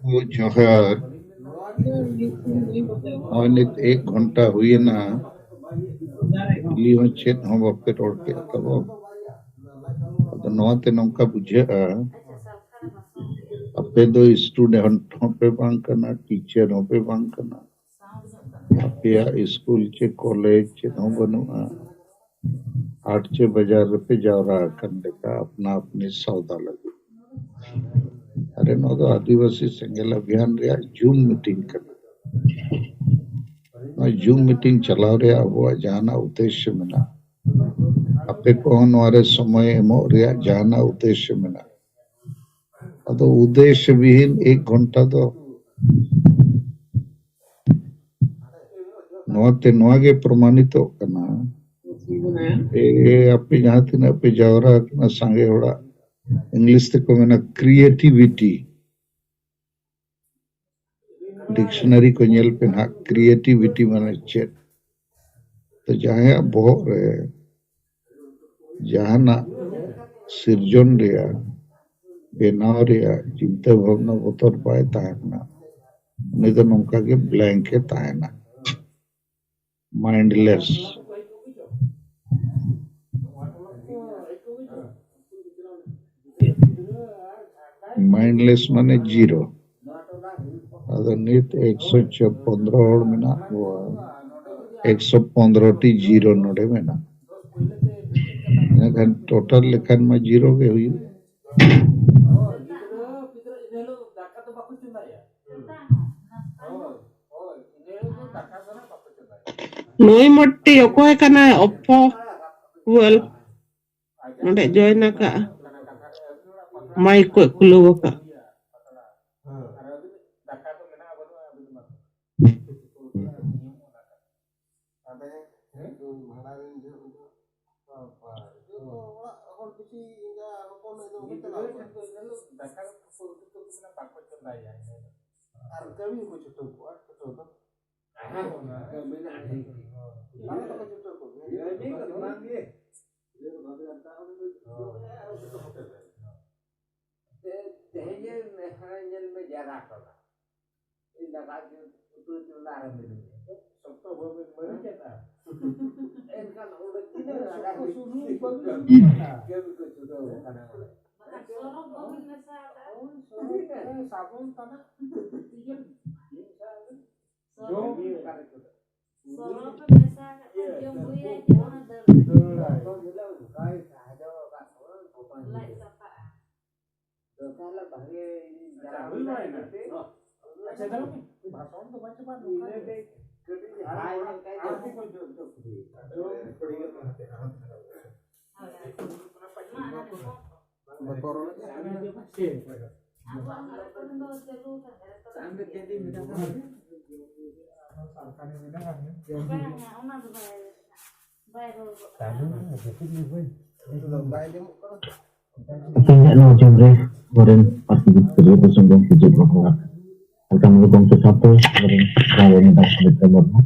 वो जोहर और नित 1 घंटा हुए ना लियो चेत हम बापे रोड के तब तो नौते नौका बुझे अपे दो स्टूडेंट पे बांग करना टीचर पे बांग करना अपे स्कूल चे कॉलेज चे हो बनुआ 8 चे बाजार पे जावरा करने का अपना अपनी सौदा लगे अरे नो तो आदिवासी संगेल अभियान रे जूम मीटिंग करना जूम मीटिंग चला रे अब जाना उद्देश्य में ना अपे कौन वारे समय एमो रे जाना उद्देश्य में ना अतो उद्देश्य विहीन 1 घंटा तो नोते नोगे प्रमाणित तो करना अपे जहाँ तीन अपे जावरा करना सांगे होड़ा इंग्लिश ते को मेना क्रिएटिविटी डिक्शनरी को नेल पे ना क्रिएटिविटी माने चेत तो जहाँ बहुत रे जहाँ ना सिरजन रिया बेनाव रिया चिंता भावना बतौर पाए ताहना नहीं तो नौका के ब्लैंक के ताहना माइंडलेस माइंडलेस माने जीरो नित 115 और मिना 115 टी जीरो नोडे मिना kan total लेखन में जीरो के हुई Noi motti ako ay kana oppo well nade join na ka mai ko kuluwa ka Kaya no jumre goren pasti gitu bersumbang sujud bahwa akan mengubah sesuatu goren kalau ini dah sudah terlalu.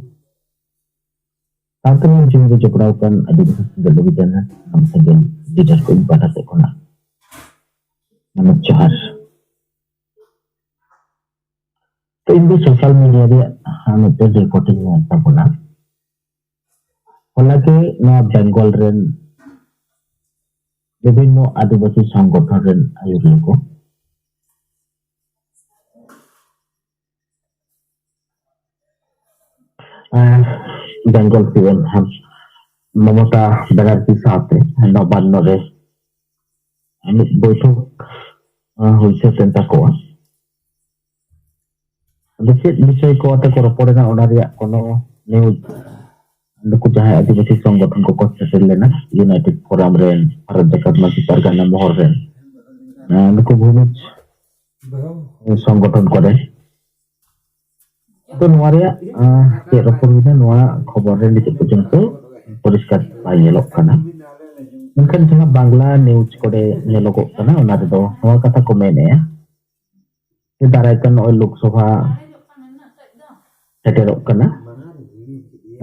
Akan jumre jauhkan ada di segala bidana am saja di jas ko ibadah sekona. Nama jahar. तो इनके social media रे हमें तो reporting में आता बोला हालांकि ना बेंगल रेन विभिन्न आदिवासी संगठन रेन आयुर्वेद को बेंगल सीएम हम ममता बनर्जी साथ नवान्न रे बैठक हुई चिंता को Lihat বিষয় ko ata ko rapor na onaria kono news ko jahay adivasi সংগঠন ko konsesilena United Forum ren Bharat Jagat Masi Pargana Mohor ren ko bhumij সংগঠন করে তো noaria ke rapor na noa khobor ren dite porjonto poriskar bai nyelok kana mungkin jaha bangla news kore nyelokok kana ona do noa kata ko mene ya daraikan oi lok sabha seterok kana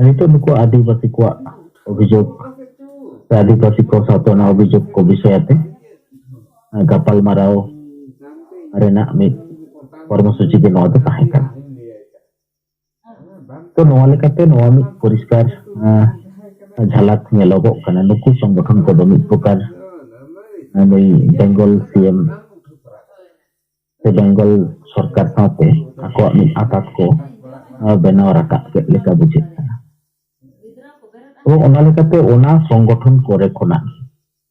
itu nuku adivasi ko obhijog adivasi ko sato na obhijog ko bisayate gapal marao arena mit कर्मसूची के नवा तो ताहे कन तो नवा लेकाते नवा मिद परिष्कार झलक नेलोगो कना नुकु संगठन को दो मिद प्रकार नई बेंगल सीएम से बेंगल सरकार साथे ako मिद आतात को बनाव राका के लेका बुझे तो ओना लेकाते ओना संगठन करे खोना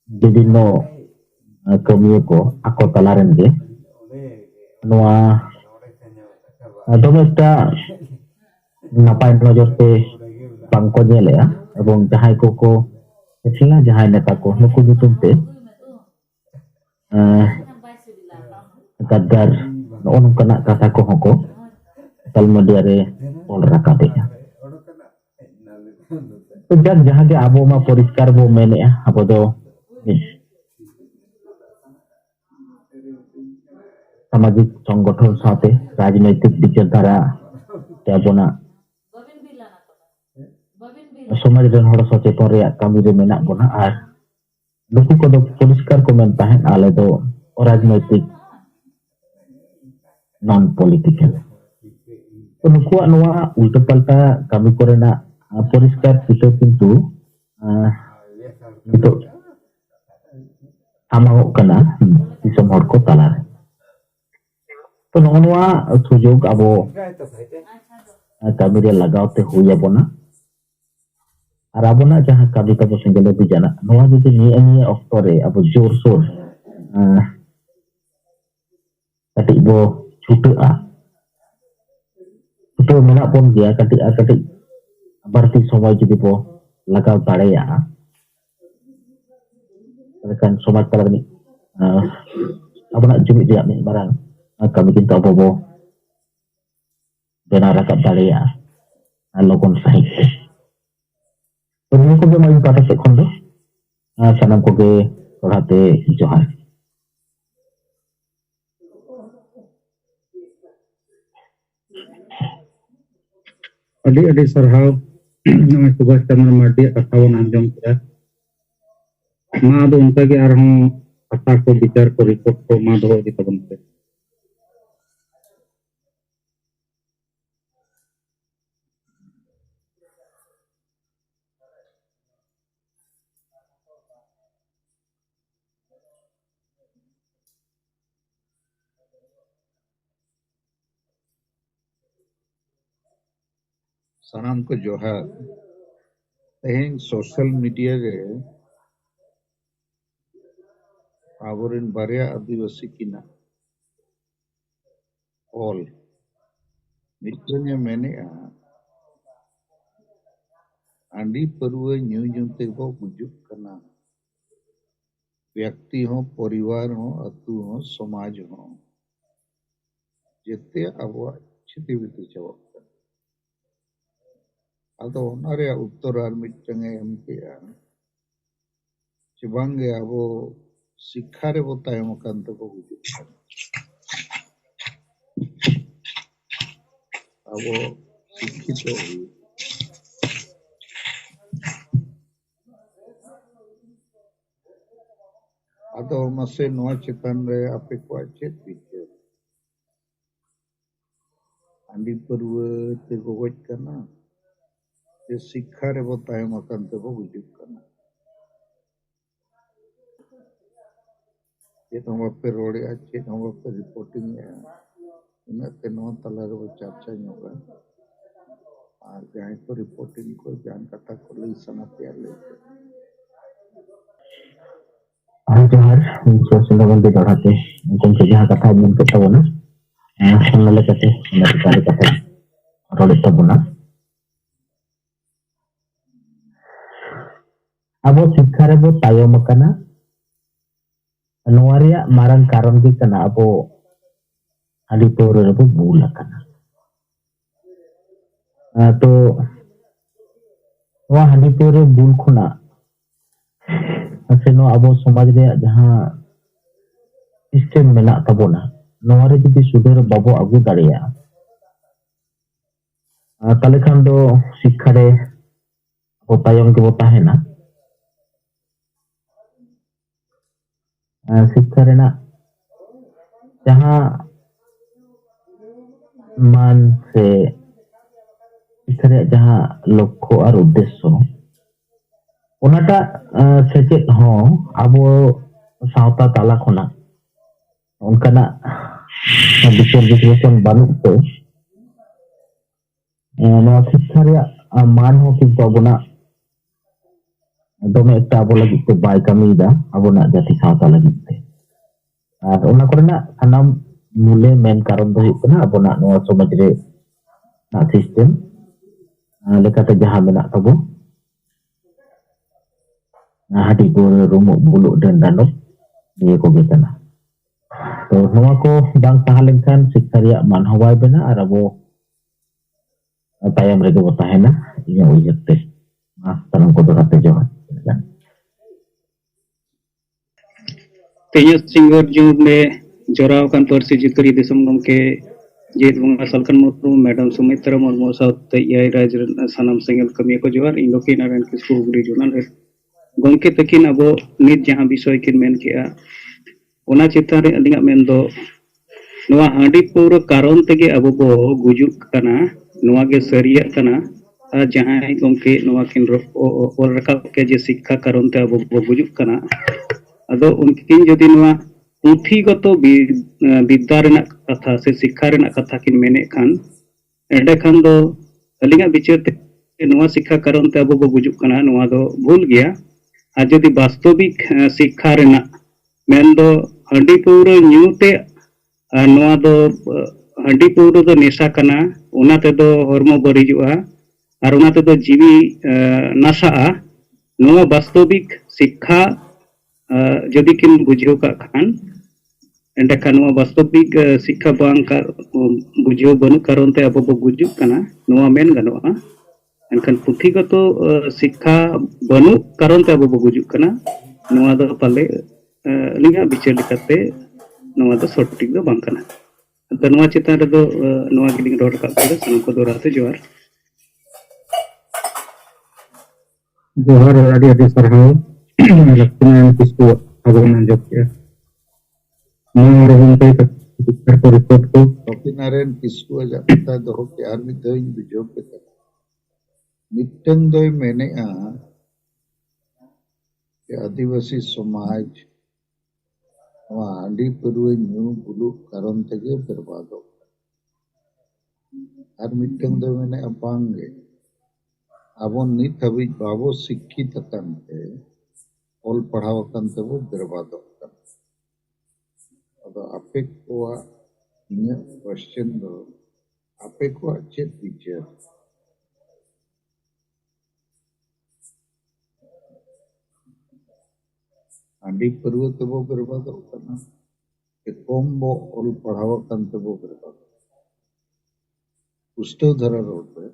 विभिन्न कमियों को ako talaren ge नवा दमे एकटा नापाय नजर पे बांको नेलेया एवं जहाय को एथिला जहाय नेता को नुकु जुतुम ते गद्दार नोनकना कथा को हको सोशल मीडिया रे ऑल राकाबेया तो जब जहां के आबो मा परिष्कार बो मेने आबो दो सामाजिक संगठन साथे राजनैतिक विचारधारा तेबोना समाज रन हड़ सचेतन रे कामी रे मेना बोना आर नुकु को दो परिष्कार को मेन ताहेन आले दो राजनैतिक नॉन पॉलिटिकल तो नुकु नवा उल्टा पल्टा कामी कोरेना परिष्कार कितो किंतु कितो आमाओ कना दिसम हड़ को ताला तो नवा सुजोग आबो कामी रे लगावते हुया बोना और आबोना जहां कामी तबो सिंगलो बिजाना नवा जदि निये ऑक्टो रे आबो जोर सोर कटी बो छुटा छुटो मेना बोन गया कटी बढ़ती समय जदि बो लगाव दाड़ेया लेकिन समाज तला में आबोना जुमिद रिया में मारांग कामी किंतु आबो बो बेना राकाब दाड़ेया लोगन साहित्य तो ᱱᱤᱭᱟᱹ ᱠᱚᱜᱮ ᱢᱟᱹᱭ ᱯᱟᱦᱴᱟ ᱥᱮᱫ ᱠᱷᱚᱱ ᱫᱚ ᱥᱟᱱᱟᱢ ᱠᱚᱜᱮ ᱫᱚᱲᱦᱟᱛᱮ ᱡᱚᱦᱟᱨ ᱟᱹᱰᱤ ᱟᱹᱰᱤ ᱥᱟᱨᱦᱟᱣ ᱱᱚᱜᱼᱚᱭ ᱥᱩᱵᱷᱟᱥ ᱪᱚᱱᱫᱨᱚ ᱢᱟᱨᱰᱤᱭᱟᱜ ᱠᱟᱛᱷᱟ ᱵᱚᱱ ᱟᱸᱡᱚᱢ ᱠᱮᱫᱟ ᱢᱟ ᱟᱫᱚ ᱚᱱᱠᱟᱜᱮ ᱟᱨᱦᱚᱸ ᱠᱟᱛᱷᱟ ᱠᱚ ᱵᱤᱪᱟᱨ ᱠᱚ ᱨᱤᱯᱳᱨᱴ ᱠᱚ ᱢᱟ ᱫᱚᱦᱚ ᱤᱫᱤ ᱛᱟᱵᱚᱱ ᱯᱮ सानाम को जोहार तेहेन सोशल मीडिया रे आबोरेन बारिया आदिवासी किना ऑल मित्रने मैंने आंडी परवे न्यू न्यू ते बो गुजुक कना व्यक्ति हो परिवार हो अतु हो समाज हो जेते आबो छिति बिति चवक अदो ओनारे उत्तर आर मिटंगे एमपीआ चिबांगे आबो शिक्षा रे बो तायम कांत को गुजुक आबो शिक्षित हुई अदो मसे नोआ चितन रे आपे को चेत बिचे आंडी परवे ते गोगज कना ये शिक्षा रे बो तायम कांत को गुजुक कना ये तो पे रोड़े अच्छे हम पे रिपोर्टिंग है उन्हें ते नो तला रे चर्चा नोगा और जहाँ को रिपोर्टिंग को जान कथा को ले सना तैयार ले जोहार सोशल मीडिया दोड़ाते उनको जहां कथा मन के तबोना संगले कते नरकारी कथा रोड़े तबोना अब शिक्षा रे बो तायम कना नोवारिया मारन कारण की कना अब हाली तोरे रे बो बुल कना तो वह हाली तोरे बुल खुना असेनो अब समाज रे जहां सिस्टम मेना तबोना नोवारे जदि सुधर बाबो आगु दाड़िया ताले खान दो शिक्षा रे अब तायम के बो ताहेना शिक्षा रेना जहां मान से इतने जहाँ लक्ष्य और उद्देश्य उनाटा सेचेद हो अबो सावता ताला खुना उनका विचार विश्लेषण बानुक तो शिक्षा मान हो किंतु अबोना दमे एकटा अबो लगित ते बाय कमीदा अबोना जाति सावता लगित ते और उना कोरेना सानाम मूले मेन कारण दो हुयुग कना अबोना नोआ समाज रे ना सिस्टम लेकाते जहां मेना तबो हाडी बोर रुमु बुलु den danuk niya ko gitana तो नोआ को बांग ताहा लेनखान शिक्षा रिया मान हवाय बेना और अबो tayam rege bo tahena inya ujarte tanam ko dorate johan तेज सिंगर जुग में जोराव कान पार्सी जितरी दिसम गमके जेत बंगा सलकन मुर्मू मैडम सुमित्रा मुर्मू साउते याय राज सनम सिंगल कमी को जोहार इन लोके नारायण किस्कु गुरी जोनान रे गमके तकिन अबो नित जहां विषय किन मेन केआ ओना चितान रे अलिंगा मेन दो नोआ हांडी पौर कारण तेगे अबो बो गुजुक कना नोआ गे सरिया कना आ जहां गमके नोआ किन और रकाब के जे शिक्षा कारण ते अबो बो गुजुक कना अदो उनकिन जदि नोआ पुथीगत विद्या रेना कथा से शिक्षा रेना कथा किन मेने खान एंडे खान दो अलिंगा विचार ते नोआ शिक्षा कारण ते अबो बो गुजुक कना नोआ दो भूल गया आ जदि वास्तविक शिक्षा रेना मेन दो हांडी पौर न्यूते नोआ दो हांडी पौर दो नेशा कना उना ते दो हॉर्मो बरिजुआ और उना ते दो जीवी नाशा नोआ वास्तविक शिक्षा जदि किन बुझेव का खान एंडे खान नोआ वास्तविक शिक्षा बांग का बुझेव बनु कारण ते अबो गुजुक कना नोआ मेन गनोआ एनखान पुथीगत शिक्षा बनु कारण ते अबो गुजुक कना नोआ दो पाले लिंगा विचार लेकाते नोआ दो सटीक दो बांग कना तो नोआ चितान रे दो नोआ गिलिंग रोड का सनम को दोराते जोहार जोहार आदि आदि सरहाव लक्ष्मण किसको अबोन अंजब के नोर गमके तक को रिपोर्ट को Tapi naren kisku aja kita doh ke army doing bijok kita. Miteng doi mene ke आदिवासी समाज वहाँ हांडी परुए न्यू बुलु कारण तेगे बर्बाद हो और मिटंग दो मैंने अपांगे अबो नित हबी बाबो शिक्षित कंते ऑल पढ़ाव कंते वो बर्बाद हो अदो आपे को इन्हें क्वेश्चन दो आपे को अच्छे टीचर हांडी परुए तो वो बर्बाद हो करना के कोम्बो ऑल पढ़ाव कंते वो बर्बाद पुष्टो धरा रोड पे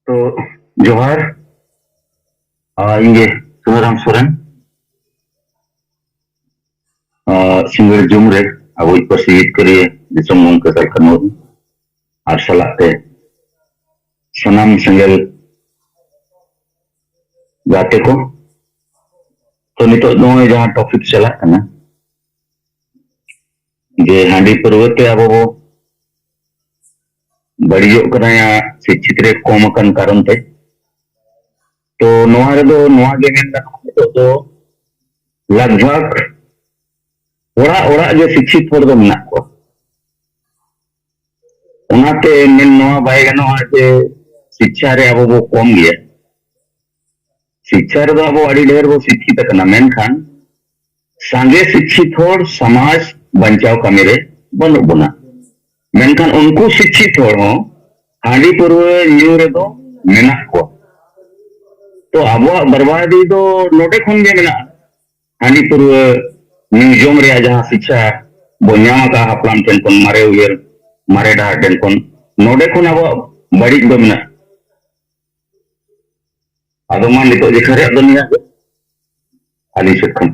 तो जोहार इंगे सुनराम सोरेन सिंगर जुमरे अब प्रसिद्ध करिए दिसम के सरकार और सलाते सनाम संगल गाते को तो नितो नो जहां टॉपिक चला ना जे हांडी पर्वते अब वो बढ़ियो कना या शिक्षित रे कम कन कारण ते तो नोआ रे दो नोआ गे मेन तो लगभग ओड़ा ओड़ा जो शिक्षित पर दो मेना को उनाते मेन नोआ बाय गनो जे शिक्षा रे अब वो कम गया शिक्षा रे दो अब अड़ी ढेर वो शिक्षित कना मेन खान सांगे शिक्षित होड़ समाज बंचाव कमी रे बनु बना मेनखान उनको शिक्षित होड़ हो हांडी पर्वे न्यू रे दो मेना को तो अब बर्बादी दो नोटे खन गे मेना हांडी पर्वे म्यूजियम रे जहां शिक्षा बोन्यामा का हपलाम टेन कोन मारे उयर मारे डा टेन कोन नोटे खन अब बड़ी दो मेना आदो मान नितो जे खरे दुनिया आली सकम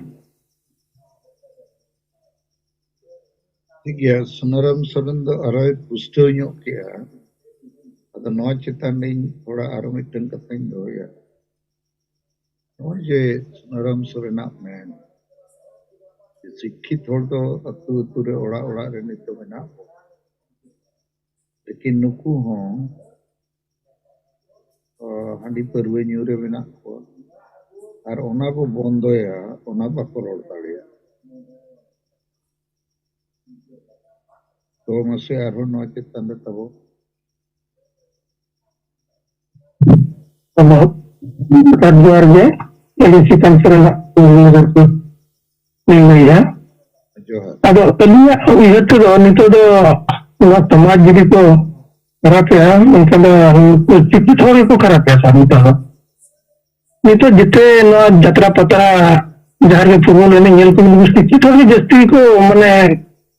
ठीक है सुनरम सोरेन दो अराय पुष्टो ᱧᱚᱜ किया अदो नोआ चितान ᱤᱧ थोड़ा आरो मिटन कथाᱧ दोया जे सुनाराम सोरेना मेन शिक्षित होड़ तो अतु अतु रे ओड़ा ओड़ा रे नितो मेना लेकिन नुकु हों हांडी परवे न्यूरे मेना को और ओना को बंदोया ओना बाको रोड दाड़िया तो मसे आरो नवा चेतन दे तबो About Radwarge, Elisi Kansara, Ningaya. जो है Ado tadinya itu itu do समाज jadi को खराब है मतलब चिट्ठी थोड़ी को खराब है सारी तो नहीं तो जितने ना जतरा पतरा जहाँ के फुगों ने येल को चिट्ठी थोड़ी जस्ती को मने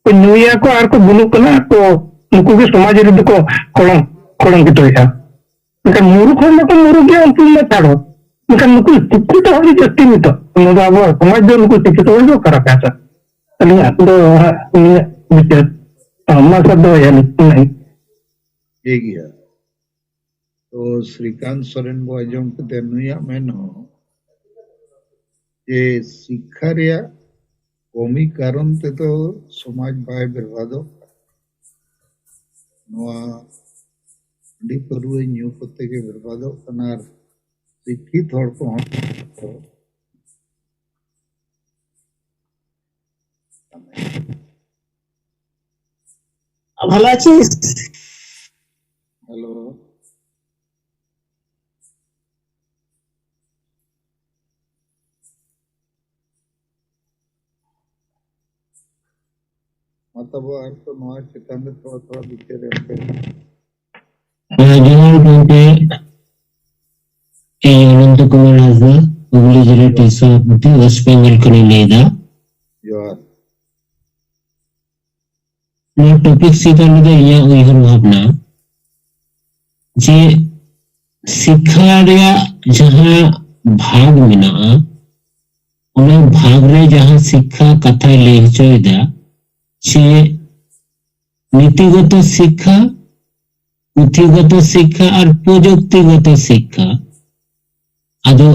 को न्यूया को आर को बुलू को ना को नुकु के समाज jadi को kolam kolam gitu ya mungkin muruk kan maka muruk dia untuk metaro mungkin नुकु चिट्ठी थोड़ी जस्ती नहीं तो मतलब अब समाज जो नुकु चिट्ठी थोड़ी को खराब है Alinya do ini bicara masa do ya nih एक ही है तो श्रीकांत सोरेन को आजम के तेनुया में हो ये शिक्षा रिया कमी कारण ते तो समाज बाय बर्बादो नवा डी परवे न्यू पत्ते के बर्बादो कनार शिक्षित होड़ को ভালো আছিস? हेलो मतलब यार तो नवा चेतन में थोड़ा थोड़ा दिखे रहते जोहार गंके अनंत कुमार हाजरा हुगली जिला टीसा वेस्ट बेंगल को लेदा जोहार नया टॉपिक सीधा लगे या उइहर भावना जे शिक्षा रिया जहां भाग मेना उना भाग रे जहां शिक्षा कथा ले हचोयदा से नीतिगत शिक्षा पुथिगत शिक्षा और प्रजुक्तिगत शिक्षा अदो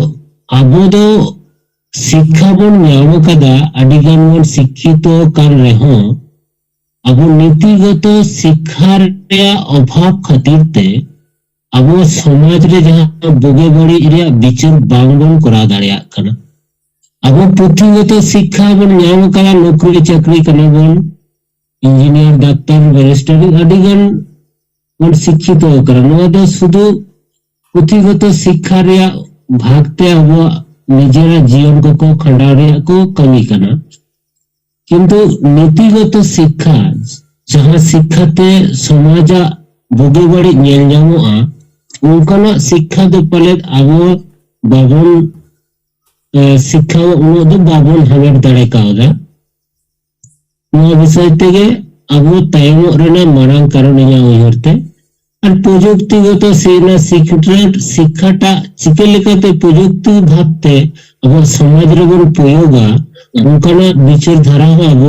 आबो दो शिक्षा बन ᱧᱟᱢ कदा अडिगान बन शिक्षित कर रहे अब नीतिगत शिक्षा रे अभाव खातिर ते अब समाज रे जहां बोगे बड़ी रे विचार बांगबन करा दाड़िया कना अब पुथिगत शिक्षा बन ᱧᱟᱢ कदा नौकरी चाकरी कना बन इंजीनियर डॉक्टर बैरिस्टर अडिगान बन शिक्षित करा दो शुधु पुथिगत शिक्षा रे भागते अब निजेरा जीवन को खंडा रे को कमी कना किंतु नीतिगत शिक्षा जहां शिक्षाते समाज बोगे बड़ी नेल ᱧᱟᱢᱚᱜᱼᱟ उनका शिक्षा दो पले अब बाबन शिक्षा उन दो बाबन हमेट दाड़े कावदा नवा विषय तेगे अब तायम रेना मारांग कारण इया उयहरते और प्रजुक्तिगत सेना शिक्षाटा चिके लेकाते प्रजुक्ति भाबते अब समाज रे बन प्रयोगा उनका विचार धारा अब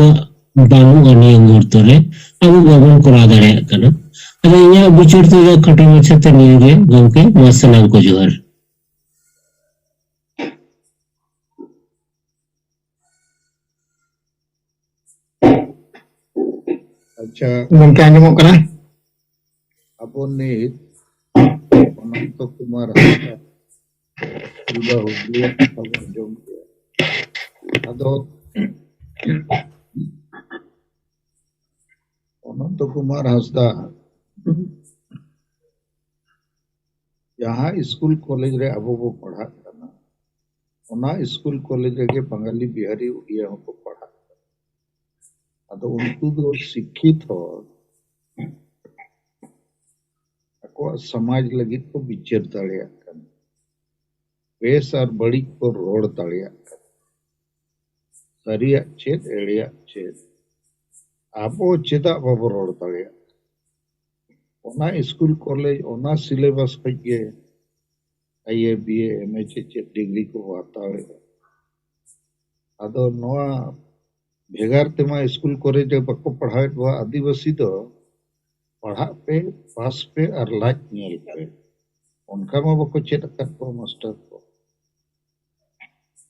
बांगु अनिय मुहूर्त रे अब बाबन करा दाड़े कना अरे इया विचार तो खटो मछते निगे गंके मसलाम को जोहर अच्छा mungkin aja mau kena अपन ने अनंत कुमार हाजरा पूरा हो गया खबर जो अदो अनंत कुमार हाजरा यहाँ स्कूल कॉलेज रे अब वो पढ़ा करना ओना स्कूल कॉलेज रे बंगाली बिहारी उड़िया को पढ़ा अदो उनको दो शिक्षित हो को समाज लगी को विचार दाड़िया बेस और बड़ी को रोड दाड़िया सरिया चेत एड़िया चेत आबो चेदा बाबो रोड दाड़िया ओना स्कूल कॉलेज ओना सिलेबस के आईए बीए एमए चेत डिग्री को हातावे अदो नोआ भेगार तेमा स्कूल कॉलेज बको पढ़ावे बा आदिवासी दो पढ़ा पे पास पे और लाइट नेल पे उनका में बको चेक कर को मास्टर को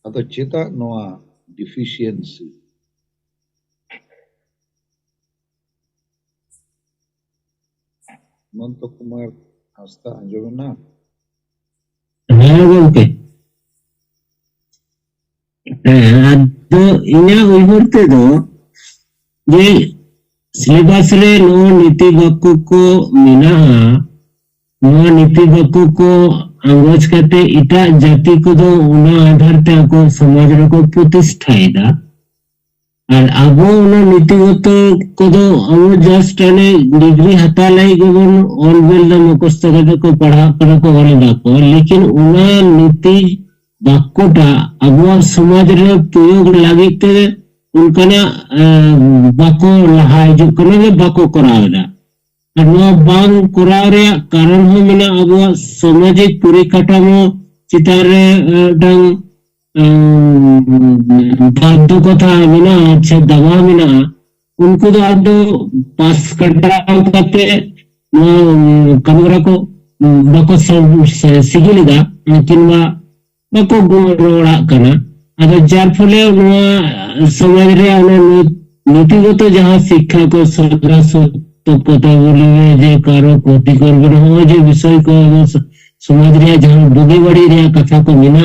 ᱟᱫᱚ ᱪᱮᱫᱟᱜ ᱱᱚᱣᱟ ᱰᱤᱯᱷᱤᱥᱤᱭᱮᱱᱥᱤ? ᱚᱱᱚᱱᱛᱚ ᱠᱩᱢᱟᱨ ᱦᱟᱸᱥᱫᱟ ᱟᱸᱡᱚᱢᱮᱱᱟ? ᱦᱮᱸ ᱜᱚᱝᱠᱮ, ᱟᱫᱚ ᱤᱧᱟᱹᱜ ᱩᱭᱦᱟᱹᱨ ᱛᱮᱫᱚ जे सिलेबस रे नो नीति बाक्य को मेनाहा नो नीति बाक्य को अंगोज करते इटा जाति को दो उना आधार ते को समाज रे को प्रतिष्ठायदा और आबो उना नीतिगत को दो अब जस्ट अने डिग्री हता लाई गबन ऑल वेल द मुखस्त को पढ़ा कर को वरदा को लेकिन उना नीति बाक्यटा अब समाज रे प्रयोग लागिते उनकना बाको लहा हिजुग कना जे बाको करावदा और नोआ बांग कराव रे कारण हो मेना अब सामाजिक परिकाठामो चितार रे डंग बाध्य कथा मेना अच्छे दबाव मेना उनको तो आदो पास कटाव करते कमरा को बाको सिगिलिदा किंबा बाको गोड़ा कना अगर जार फले समाज रे नीतिगत जहाँ शिक्षा को सरकार तो पता बोली जे कारो क्षति करबे हो जे विषय को समाज रे जहाँ बुगी बड़ी रे कथा को मिना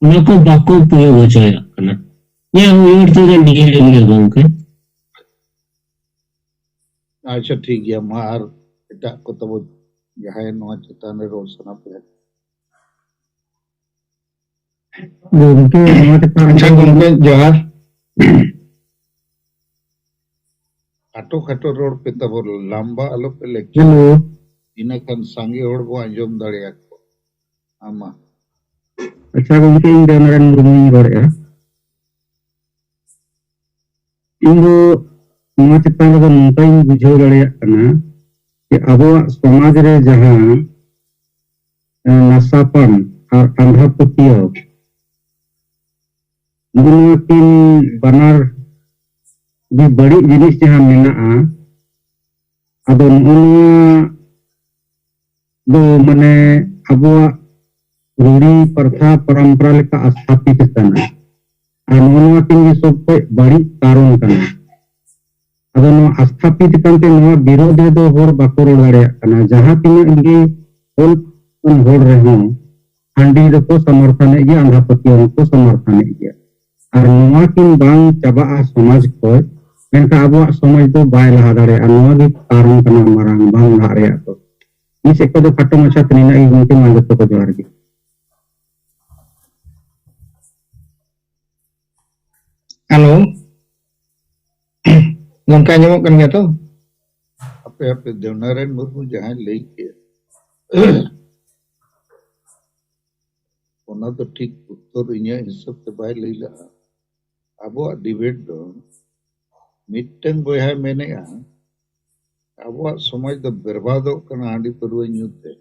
उना को बाको प्रयोग हो जाए कना या उयर तो जे निगे ले गंके अच्छा ठीक गया मार एटा को तब जहां नोआ चेतन रे रोल सना पे गोमके नोआ चेतन अच्छा गोमके जोहार खाटो खाटो रोड पे तब लंबा आलो पे लेक्चर इना खान सांगे होड़ बो अंजम दाड़िया को आमा अच्छा गोमके इन देवनारायण मुर्मू रोड़े इंगो नोआ चेतन रे नोंका इन बुझाव दाड़िया कना कि अबो समाज रे जहां नशापन और अंधा पतियो किन बनार भी बड़ी जिनिस जहां मेना अदो दो माने अब रूढ़ी प्रथा परंपरा लेका स्थापित करना किन सब बड़ी कारण करना अदो स्थापित करते विरोध दो होर बाको रोड दाड़िया जहां तीन इनगे होल होड़ रहे हांडी को समर्थन गया अंधा पतियों को समर्थन गया और नोआ किन बांग चाबा समाज को मेनका अब समाज तो बाय लहा दाड़े नोआ गे कारण कना मारांग बांग लहा रे तो इस एक तो खाटो माछा तनिना ई गुंके मा जतो को जोहार गे हेलो गंका आंजमोग कन गया तो अपे अपे देवनारायण मुर्मू जहां लई के ओना तो ठीक उत्तर इन्या हिसाब से बाय लई ला अब डिबेट दो मिटन बोया मैंने अब समाज दो बर्बाद करना हांडी परवे न्यूते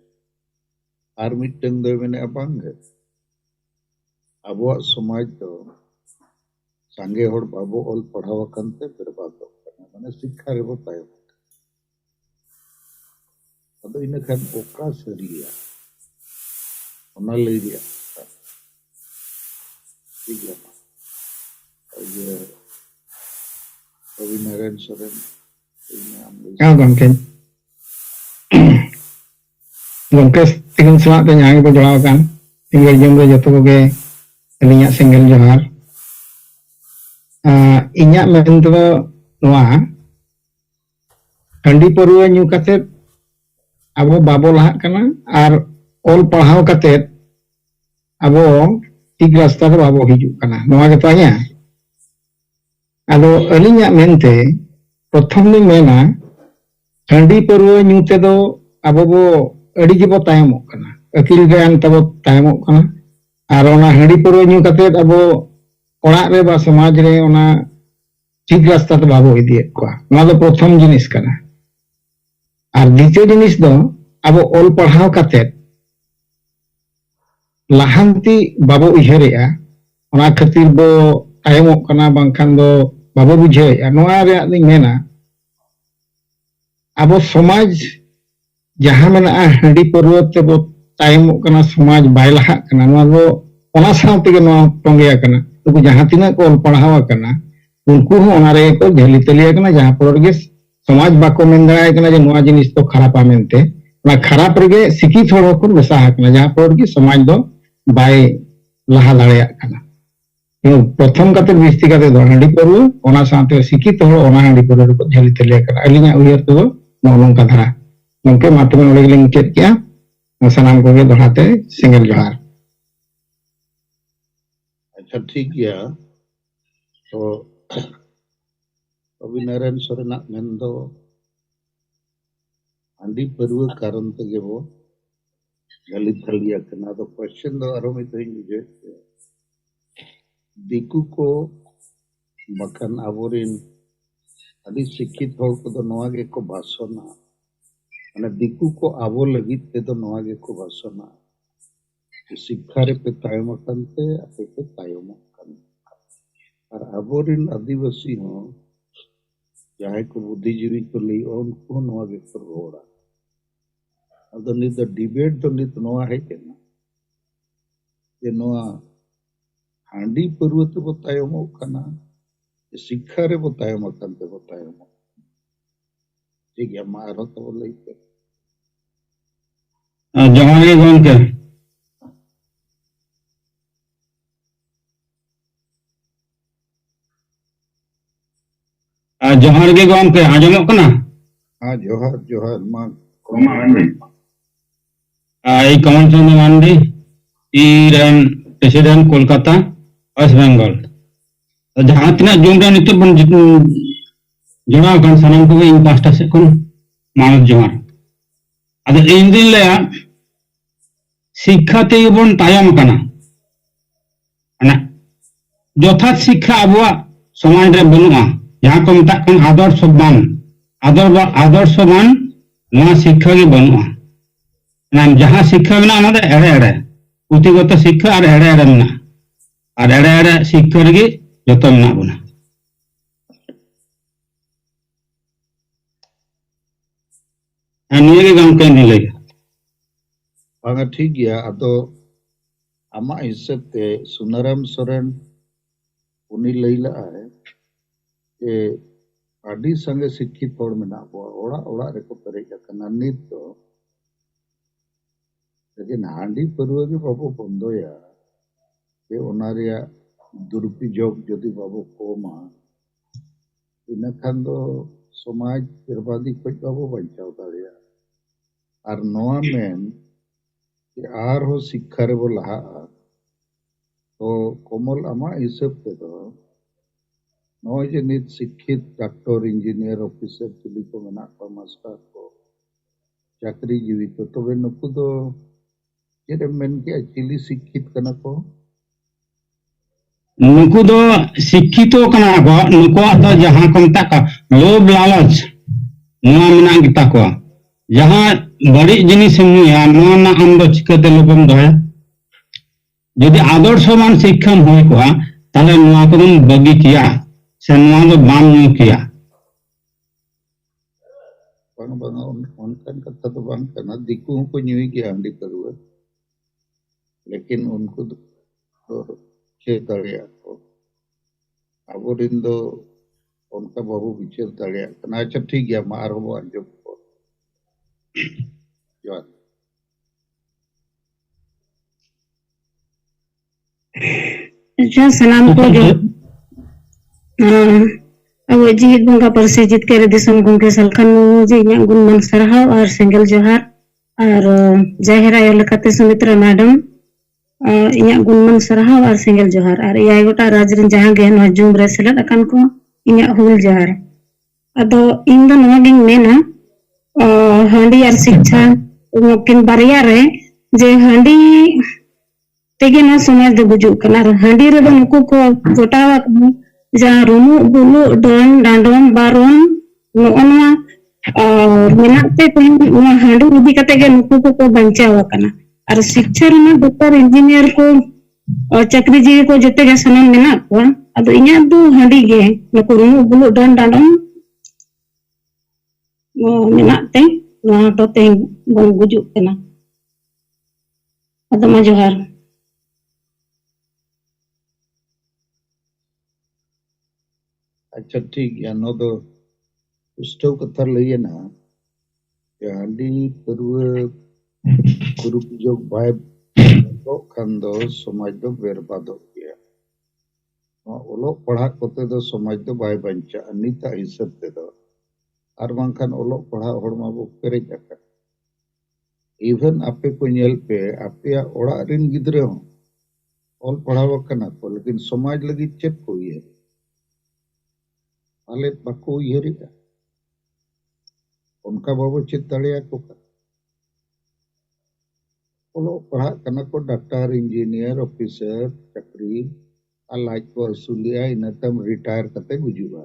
आर मिटन दो मैंने बांग अब समाज दो सांगे होड़ बाबो ऑल पढ़ाव कंते बर्बाद करना माने शिक्षा रे बताय अब इन खान ओका सरिया ओना लई दिया ठीक है ये रवि नारायण सोरेन हाँ गंके गंके तिगन सलाह ते यहाँ को जोड़ाव कान सिंगल जम रे जतो को अलिया सिंगल जोहार इन्या मेन तो नोआ हंडी परवे न्यू कते अब बाबो लहा कना और ऑल पढ़ाव कते अब ठीक रास्ता रे बाबो हिजु कना नोआ के ताया अदो अलिया मेनते प्रथम नि मेना हंडी परवे न्यूते दो अब बो अड़ी के बो तायमो कना अकिल ज्ञान तब तायमो कना और ओना हंडी परवे न्यू कते अब ओड़ा रे बा समाज रे ओना ठीक रास्ता ते बाबो इदिए को नोआ दो प्रथम जिनिस कना और द्वितीय जिनिस दो अब ऑल पढ़ाव कते लाहांती बाबो उयहरेआ ओना खातिर बो तायमो कना बांखान दो बाबो बुझेआ नोआ रे आदिन मेना अब समाज जहां मेना हंडी परवे ते बो तायमो कना समाज बाय लहा कना नोआ दो ᱚᱱᱟ ᱥᱟᱶᱛᱮᱜᱮ ᱱᱚᱣᱟ ᱛᱚᱸᱜᱮ ᱟᱠᱟᱱᱟ ᱩᱱᱠᱩ ᱡᱟᱦᱟᱸ ᱛᱤᱱᱟᱹᱜ ᱠᱚ ᱚᱞ ᱯᱟᱲᱦᱟᱣ ᱟᱠᱟᱱᱟ उनको होनारे को झेली तली है जहाँ पर समाज बाको मेन दाड़ा है नुआ जिनिस तो खरापा मेनते खराब रेगे शिक्षित होड़ को मेसा जहाँ पर कि समाज दो बाय लहा दाड़ा प्रथम कते बिस्ती कते दो हांडी पारुआ ओना साथे शिक्षित होड़ ओना हांडी पारुआ को झेली तली है अलिना उयहर तो नोंका धारा नोंके मातमे नोडे गेलिंग चेक किया सनाम को दोहराते सिंगल जोहार। अच्छा ठीक गया तो अभी नारायण सोरेन मेन दो हांडी पारुआ कारण तगे वो झेली तली है तो क्वेश्चन दो आरो में तो मुझे दिकू को बखन आबोरिन अभी शिक्षित होड़ को तो नोआ के को भाषणा माने दिकू को आबो लगित ते तो नोआ के को भाषणा शिक्षा रे पे तायम करते अपे पे तायम करते और आबोरिन आदिवासी हो जाहे को बुद्धिजीवी को ली उनको नोआ के को रोड़ा अब नित डिबेट तो नित नोआ है के ना ये नोआ हांडी पर्वत को तायम करना शिक्षा रे बतायम करते बतायम ठीक है मारो तो बोले जहांगे गंके जहांगे गंके आजमक कना हाँ जोहार जोहार मां आई कमल चंद्र मांडी iron president Kolkata waste Bengal जहां तना जुमरा नितो बन जोड़ा kan sanam ko इन पास्टा से कोन मानव जोहार अद इन दिन लया शिक्षा ते बन तायम कना ना यथार्थ शिक्षा अबुआ समाज रे बनुआ जहां को मता कन आदर्श मान नवा शिक्षा के बनुआ ना जहां शिक्षा में ना एड़े एड़े पुथिगत शिक्षा और एड़े एड़े ना और एड़े एड़े शिक्षा रे जो मेना बना निये गांव के नहीं लगे बांगा ठीक गया अतो आमा हिसाब ते सुनाराम सोरेन उनी लैला है कि आदि संगे शिक्षित होड़ में ना ओड़ा ओड़ा रे को पेरेज कना नित तो लेकिन हांडी परुआ के बाबू बंदोया ये ओनारिया दुरुपयोग जदि बाबू कोमा इन खान दो समाज बर्बादी को बाबू बचाव दाड़िया और नोआ मेन कि आर हो शिक्षा रे बोला तो कोमल आमा हिसाब ते दो नोए जे नित शिक्षित डॉक्टर इंजीनियर ऑफिसर चिली को मेना को मास्टर को चाकरी जीवी को तो वे नुकु दो ये मेन के चिली शिक्षित कना को नुकु दो शिक्षित कना को नुकु तो जहां को मता का लोभ लालच नुआ मेना गिता को जहां बड़ी जिनिस मुया नुआ ना हम दो चिकते लोभम दोया यदि आदर्शवान शिक्षा होय को ताले नुआ को तुम बगी किया से नुआ दो बाम नु किया बंग बंग उनका कथा तो बंग करना दिक्कू को न्यूई की हांडी करूँ लेकिन उनको तो चे दाड़िया को अब रिंदो उनका बाबू बिचर दाड़िया कना अच्छा ठीक है मार हो अंजो को जोर अच्छा सलाम को जो अब जीत बंगा पर से जीत के दिसम गुंके सलखन जे इन्या गुणमन सरहाव और सिंगल जोहार और जयहरा यलकते सुमित्रा मैडम इन्या गुणमन सरहाव और सिंगल जोहार और याय गोटा राजरिन जहां गे न जुम रे सेलेद अकन को इन्या हुल जोहार अदो इन दो नवा गिंग मेना हांडी और शिक्षा किन बारिया रे जे हांडी तेगे ना समाज दो गुजु कना हांडी रे नुकु को गोटावा जहां रुनु बुलु डन डांडोन बारोन नोना और मेनाते तो हांडी उदी कते गे नुकु को बंचावा कना और शिक्षा रे डॉक्टर इंजीनियर को और चाकरी जीवी को जते गे सनम मेना को अदो इन्या दो हांडी गे नुकु रुनु बुलु डन डांडोन मेनाते नोआ तो ते गुजु कना अदमा जोहार अच्छा ठीक गया नो दो पुष्टव कथा लईना हांडी परवे दुरुपयोग बाय खान दो समाज दो बेरबादो गया ओलो पढ़ा कोते दो समाज दो बाय बंचा निता हिसाब ते दो आर बांखान ओलो पढ़ा हड़मा बो पेरेज आका इवन आपे को नेल पे आपे ओड़ा रिन गिद्रे हो ऑल पढ़ाव कना को लेकिन समाज लगी चेक को ये आले बाको येरिका उनका बाबू चेक दड़िया को का ओलो पढ़ा कना को डॉक्टर इंजीनियर ऑफिसर चक्री लाज को असुलिया इनतम रिटायर करते गुजुआ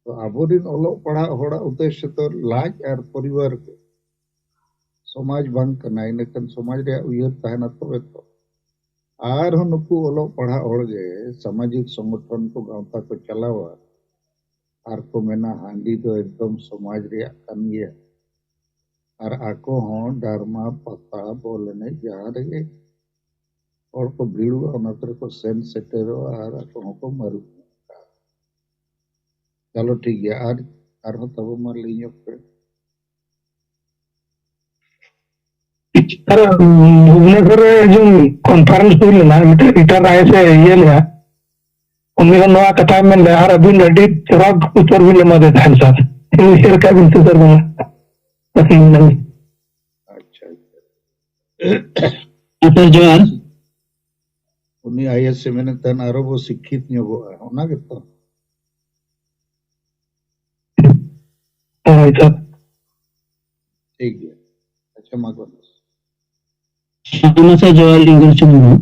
तो आबोरिन ओलो पढ़ा होड़ा उद्देश्य तो लाज और परिवार के समाज बंग करना इनकन समाज रे उयर तहना तो तो आर नुकु ओलो पढ़ा होड़गे सामाजिक संगठन को गांवता को चलावा आर को मेना हांडी दो एकदम समाज रे कान गया और आको हों डरमा पता बोलने जहाँ रे और को भीड़ अनतर को सेन सेटेरो और आको को मरु चलो ठीक है आर हो तब मार लीजिए पे सर भुवनेश्वर जो कॉन्फ्रेंस हुई लेना रिटायर आए से ये लिया उन्हें नवा कथा में ले हर अभी नडी चराग उत्तर भी लेमा देता है सर इन का भी सर बना नहीं अच्छा अतर जोर उन्हीं आईएस से मैंने तन आरो वो शिक्षित नहीं हुआ होना कितना सर ठीक है अच्छा मागो समस्या जोर लिंगल चुनु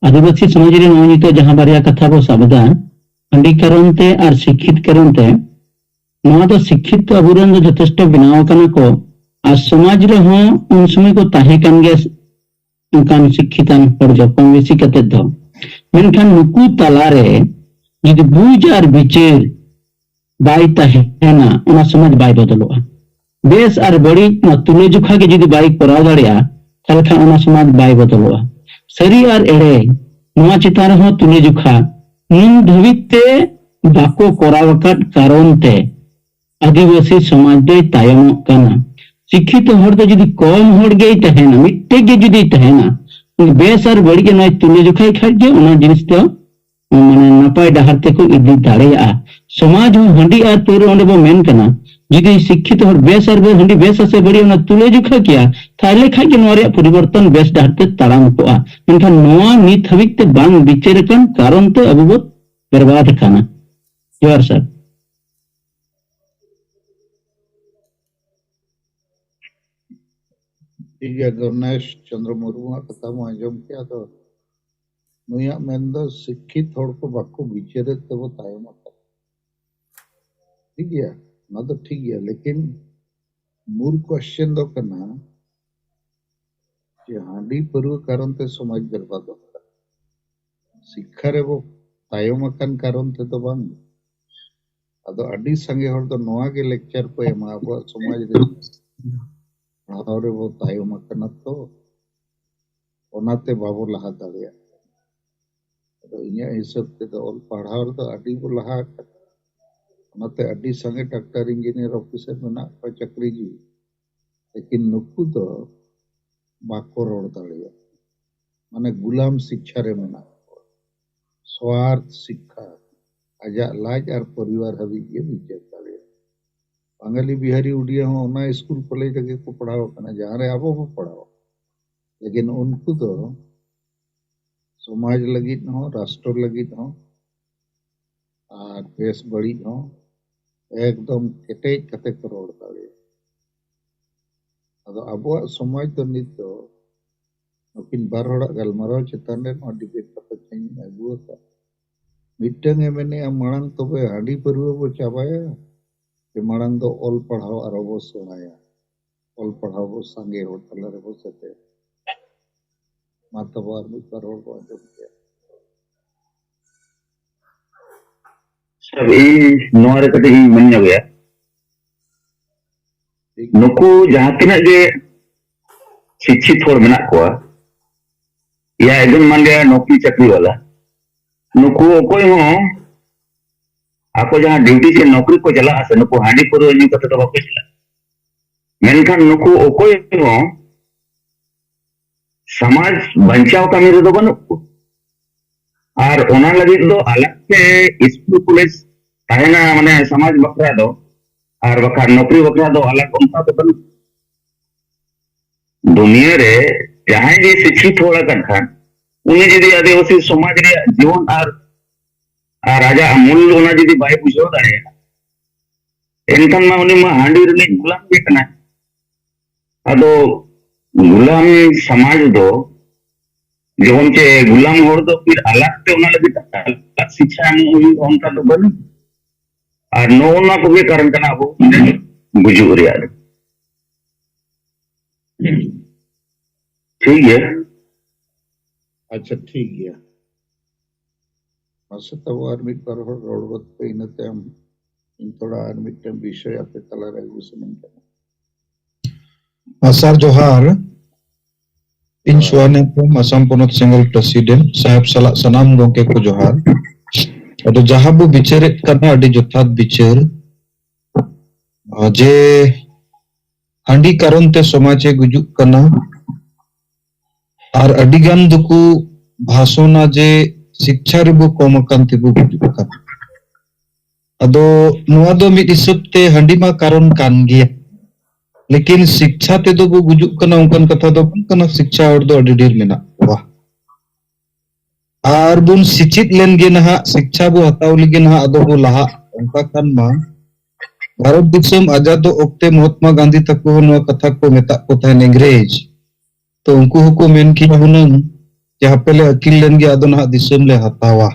आदिवासी समाज रे नोनित जहां बारिया कथा बो सबदा अंडी करनते और शिक्षित करनते नवा तो शिक्षित तो अबुरन जो जथेष्ट बनाव कना को आज समाज रे हो उन समय को ताहे कान गे उनकान शिक्षितान पर जो कम बेसी कते दो मेनखान नुकु तलारे यदि बुझ और विचार बाई ताहेना उना समाज बाई बदलवा बेस और बड़ी न तुले जुखा के यदि बाई कराव दाड़िया ताले खान उना समाज बाई बदलवा सरी और एड़े नवा चितान हो तुले जुखा नीम धविते बाको कोरावकट कारणते आदिवासी समाज दे तायम कना शिक्षित हर तो जदी कम हर गे तहेना मिट्टे गे जदी तहेना बेस और बड़ी के नय तुले जुखाई खाजे उना जिनिस तो माने नपाय डहार ते को इदी दाड़ेया समाज हो हंडी और तोरे ओंडे बो मेन कना जदी शिक्षित हर बेस और हंडी बेस से बड़ी उना तुले जुखा किया थाले खा के नोरे परिवर्तन बेस डहार ते ताड़ाम कोआ इनका नोआ नित हविक ते बांग विचार कन कारण ते अब वो बर्बाद खाना जोर सर ठीक है गणेश चंद्र मुर्मू कथा में आंजम किया तो नुया मेंदो शिक्षित हड़ को बाको विचारे तो वो तायम ठीक है ना तो ठीक है लेकिन मूल क्वेश्चन दो करना कि हांडी पर्व कारण ते समाज बर्बाद होता शिक्षा रे वो तायम अकन कारण ते तो बांग अदो अडी संगे हड़ तो नोआ के लेक्चर को एमा अब समाज रे और वो तायम अकन तो ओनाते बाबू लहा दाड़िया तो इन्या हिसाब ते तो ऑल पढ़ाव तो अडी को लहा ओनाते अडी संगे डॉक्टर इंजीनियर ऑफिसर में ना चक्री जी लेकिन नुकु तो बाको रोड दाड़िया माने गुलाम शिक्षा रे में ना स्वार्थ शिक्षा आजा लाज और परिवार हबी ये विचार दाड़िया बांगाली बिहारी उड़िया हो ना स्कूल कॉलेज लगे को पढ़ाओ कना जहां रे आबो को पढ़ाओ लेकिन उनको तो समाज लगी हो राष्ट्र लगी हो और देश बड़ी हो एकदम केटेज कते करोड़ दाड़े अदो अब समाज तो नित तो नकिन बार होड़ा गलमाराव चितान रे नो डिबेट कते चेंज अगुआ का मिटंग एमने मांग तबे हांडी परवे बो चाबाया के मांग दो ऑल पढ़ाओ और वो सेणाया ऑल पढ़ाओ वो संगे हो तलरे बो सते मातबार में करोड़ को आजम किया सब ई नोरे कटे ही मन गया नुकु जहां तिना जे शिक्षित होड़ मेना कोआ या एकदम मान लिया नौकरी चाकरी वाला नुकु ओकोय हो ako जहाँ ड्यूटी से नौकरी को चला से नुकु हांडी पुरो न्यू कते तो बाको चला मेनखान नुकु ओकोय हो समाज बंचाव कमी रे दो बनु और ओना लगी दो अलग से स्कूल कॉलेज ताहेना माने समाज बकरा दो और बका नौकरी बकरा दो अलग उनका तो बनु दुनिया रे जहां जे शिक्षित होला कनखान उन्हें जदी आदिवासी समाज रे जीवन और राजा अमूल ओना जदी बाय बुझो दाड़े एनखान मा उनी मा हांडी रे गुलाम के कना अदो गुलाम समाज दो जवन चे गुलाम होड़ दो फिर अलग ते ओना लगी अलग शिक्षा में उनका तो बन और नो ओना को भी कारण कना वो बुझो रे यार ठीक है अच्छा ठीक गया मसे तब और मिट पर रोडवत पे इनते हम इन थोड़ा और मिट विषय पे तला रहे उसे नहीं करना Sar Johar, in Suwanepum, Assam Ponot Single President, Sahib Sanam Gongke ko Johar. Ado jahabu bicara karena adi jothat bicara, je handi karon te समाजे गुजुक करना और अडिगान दुकु भाषणा जे शिक्षा रिबु कोमकान तिबु गुजुक करना अदो नुआ दो मिट हिसाब ते हंडी मा कारण कान गिया लेकिन शिक्षा ते दो गुजुक करना उनकन कथा दो करना शिक्षा और दो अडी ढेर मेना वाह और बुन शिक्षित लेन गे नहा शिक्षा बु हताव लगे नहा अदो बु लहा उनका कान मा भारत दिसम आजाद ओक्ते महात्मा गांधी तको नो कथा को मेता को था अंग्रेज तो उनको हुको मेन की हुनंग जहां पहले अकिल लेन गे अदो नहा दिसम ले हतावा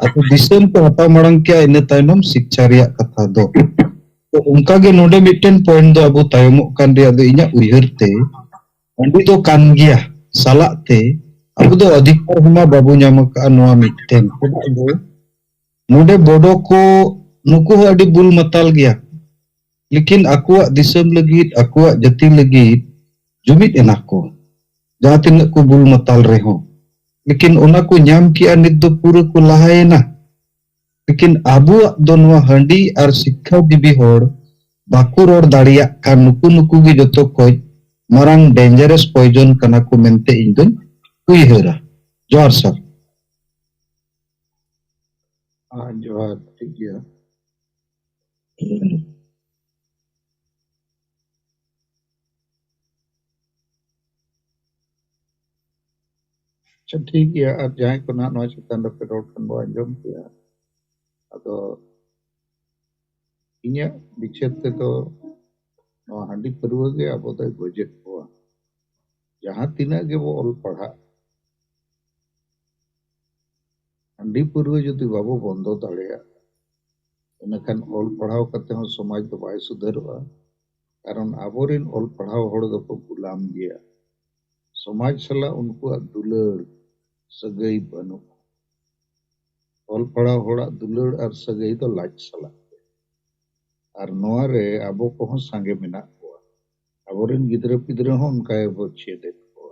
अतो दिसम को हताव मड़ंग क्या इन तायनम शिक्षा रिया कथा दो तो उनका गे नोडे मिटन पॉइंट दो अबु तायमो कान रिया दो इnya उयहर ते अंडी तो कान गिया साला ते अबु दो अधिकार हुमा बाबू ᱧᱟᱢ का नोआ मिटन दो नोडे बोडो को नुकु हो अडी बुल मताल गया लेकिन akuak दिसम लगित akuak जति लगित जुमित एना को जहां तिनक को बुल मताल रहे लेकिन ओना को ᱧᱟᱢ किया नित दो पूरा को लहायना लेकिन abuak दो नोआ हंडी और शिक्षा दिबी होड़ बाकु रोड दाड़िया का नुकु नुकु गी जतो कोई मरंग डेंजरस पॉइजन कना को मेनते इंदन उयहरा जोर सर हाँ जोहार ठीक है अच्छा ठीक है अब जाए को ना नो चितान पे रोड कन बो अंजम किया अदो इnya बिचर ते तो नो हांडी परवा गे अब तो गोजेट को जहां तिना गे वो ऑल पढ़ा हांडी परवा जदि बाबू बंदो दाड़िया इनखान ऑल पढ़ाव करते हो समाज तो बाय सुधरवा कारण आबोरिन ऑल पढ़ाव होड़ दो को गुलाम गया समाज सला उनको दुलड़ सगई बनु ऑल पढ़ाव होड़ा दुलड़ और सगई तो लाज सला और नोआ रे आबो को हो संगे मेना को आबोरिन गिदरे पिदरे हो उनका एबो छेदे को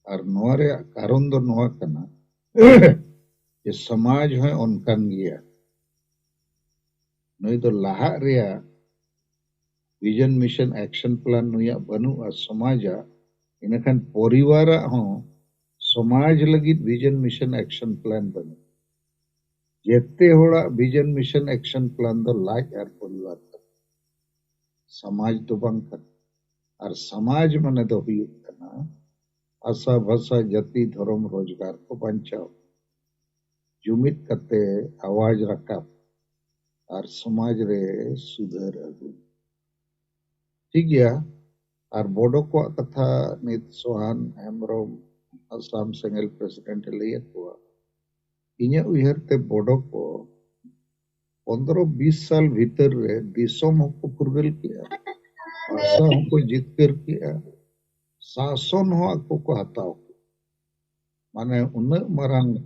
और नोआ रे कारण दो नोआ कना ये समाज है उनकन गया नई तो लाहा रिया विजन मिशन एक्शन प्लान नुया बनु आ समाजा इनखान परिवार हो समाज लगी विजन मिशन एक्शन प्लान बनु जेते होड़ा विजन मिशन एक्शन प्लान दो लाज और परिवार समाज तो बंकन और समाज मने तो हुई कना आशा भाषा जाति धर्म रोजगार को बचाओ जुमित कते आवाज रखा और समाज रे सुधर अगु ठीक गया और बोडो को कथा नित सोहान हेमरोम असम सिंगल प्रेसिडेंट लिए को इन्हें उयहर ते बोडो को 15-20 साल भीतर रे दिसोम को फुरगल किया भाषा हमको जीत कर किया शासन हो को हताओ माने उन मरंग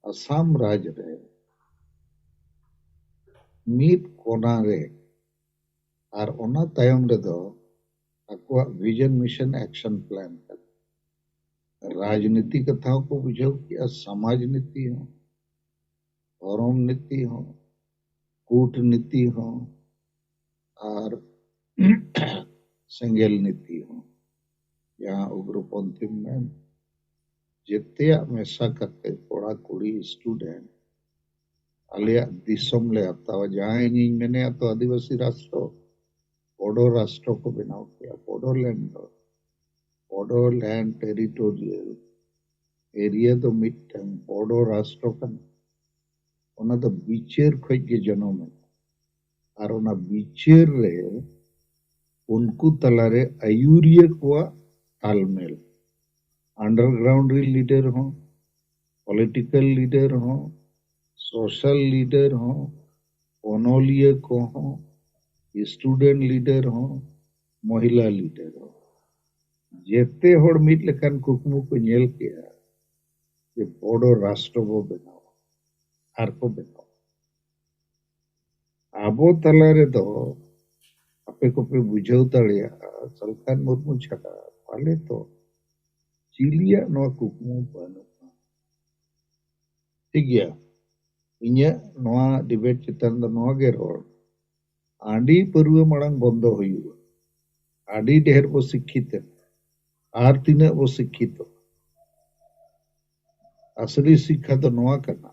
असम राज रे मीट कोना रे और ओना तायम रे दो aqua vision mission action plan कर राजनीति कथाओं को बुझाओ किया समाज नीति हो धर्म नीति हो कूटनीति हो और सेंगेल नीति हो यहाँ उग्रपंथी में जिते मेसा करते कोड़ा कुड़ी स्टूडेंट आलिया दिसम ले आता है जहाँ इन मैंने तो आदिवासी राष्ट्र बोडो राष्ट्र को बनाओ किया बोडोलैंड टेरिटोरियल एरिया तो मिट्टन बोडो राष्ट्र का उन्हें तो बीचेर खोज के जन्म में और उन्हें बीचेर रे उनको तलारे आयुरिया को तालमेल अंडरग्राउंड लीडर हो पॉलिटिकल लीडर हो सोशल लीडर हो ओनोलिया को हो स्टूडेंट लीडर हो महिला लीडर हो जेते होड़ मिट लेकान कुकमु को नेल किया ये बोडो राष्ट्र बो बनाओ आर को बनाओ आबो तलारे दो आपे को पे बुझाऊ दाड़िया सलखान मुर्मू छाड़ा पाले तो चिलिया नवा कुकमु बानुआ ठीक गया इन्या नवा डिबेट चितान दो नवा गे रोड आंडी परुआ मड़ांग बंदो हुयुआ आडी ढेर बो शिक्षित आर तिना बो शिक्षित असली शिक्षा तो नवा करना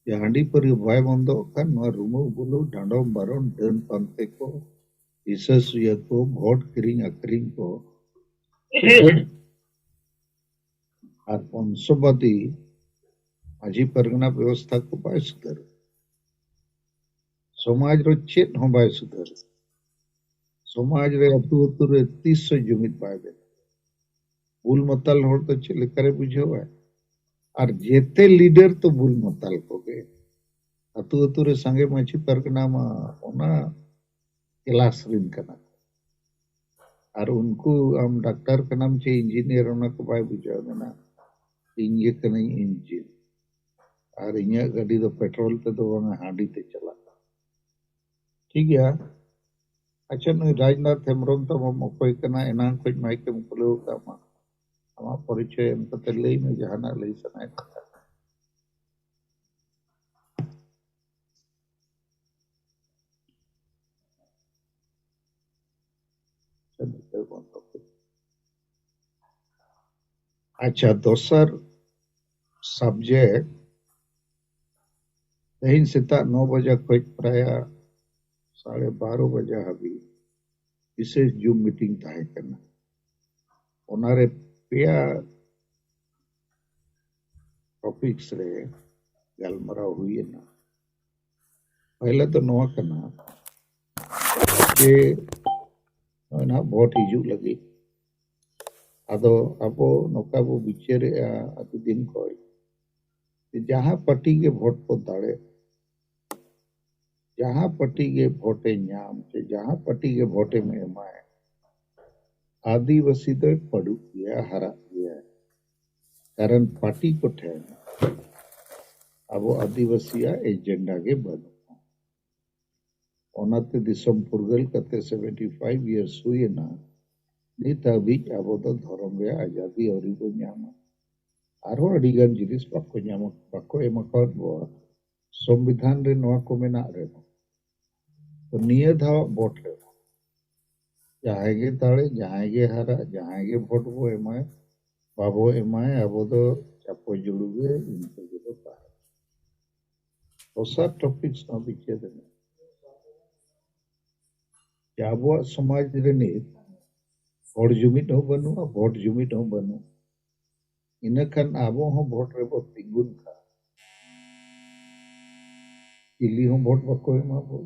ये हांडी परुआ बाय बंदो का नवा रूमो बुलो डांडो बारोन डन पंते को इससुया को भोट किरिंग अकरिंग को और पंचबदी माझी परगना व्यवस्था को बाय सुधर समाज रो चेत हो बाय सुधर समाज रे अतु अतु रे 300 जुमित बाय बे बुल मतल होड़ तो चले करे बुझो है और जेते लीडर तो बुल मतल को गे अतु अतु रे संगे माझी परगना मा ओना क्लास रिन करना और उनको हम डॉक्टर का नाम चे इंजीनियर होना को बाय बुझो ना इंजे का नहीं इंजीन और इन्हें गाड़ी तो पेट्रोल ते तो वहाँ हांडी ते चला ठीक है अच्छा नहीं राजनाथ हेम्ब्रम तो हम कोई करना एनांग कुछ माइक में बोलो का मा हमारा परिचय हम तो तेले ही में जहाना ले सनाए अच्छा दोसर सब्जेक्ट तेहिन सेता 9 बजे खोज प्राय 12:30 बजे हाबी विशेष जूम मीटिंग ताहे करना ओनारे पेया टॉपिक्स रे गलमरा हुई ना पहले तो नवा करना के ना वोट हिजू लगी अदो अबो नौका बो बिचेरे अति दिन को जहाँ पार्टी के वोट को दाड़े जहाँ पार्टी के वोटे नाम से जहाँ पार्टी के वोटे में एमाए आदिवासी तो पड़ू गया हरा गया कारण पार्टी को ठहर अब आदिवासी एजेंडा के बनो ओनाते दिसम फुरगल कते 75 इयर्स हुए ना नित अभी अब तो धर्म रे आजादी और को नाम आरो अडिगान जिनिस बाको नाम बाको एमकर बो संविधान रे नवा को मेना रे तो निये धाव वोट रे जहाँ के ताड़े जहाँ के हरा जहाँ के वोट वो एमाए बाबो एमाए अब तो चापो जुड़ुगे इनके जो होता है तो सब टॉपिक्स ना पीछे देने जाबो समाज रे नीत वोट जुमित हो बनु वोट जुमित हो बनु इनखान आबो हो वोट रे बो तिगुन का इली हो वोट बको एमा बो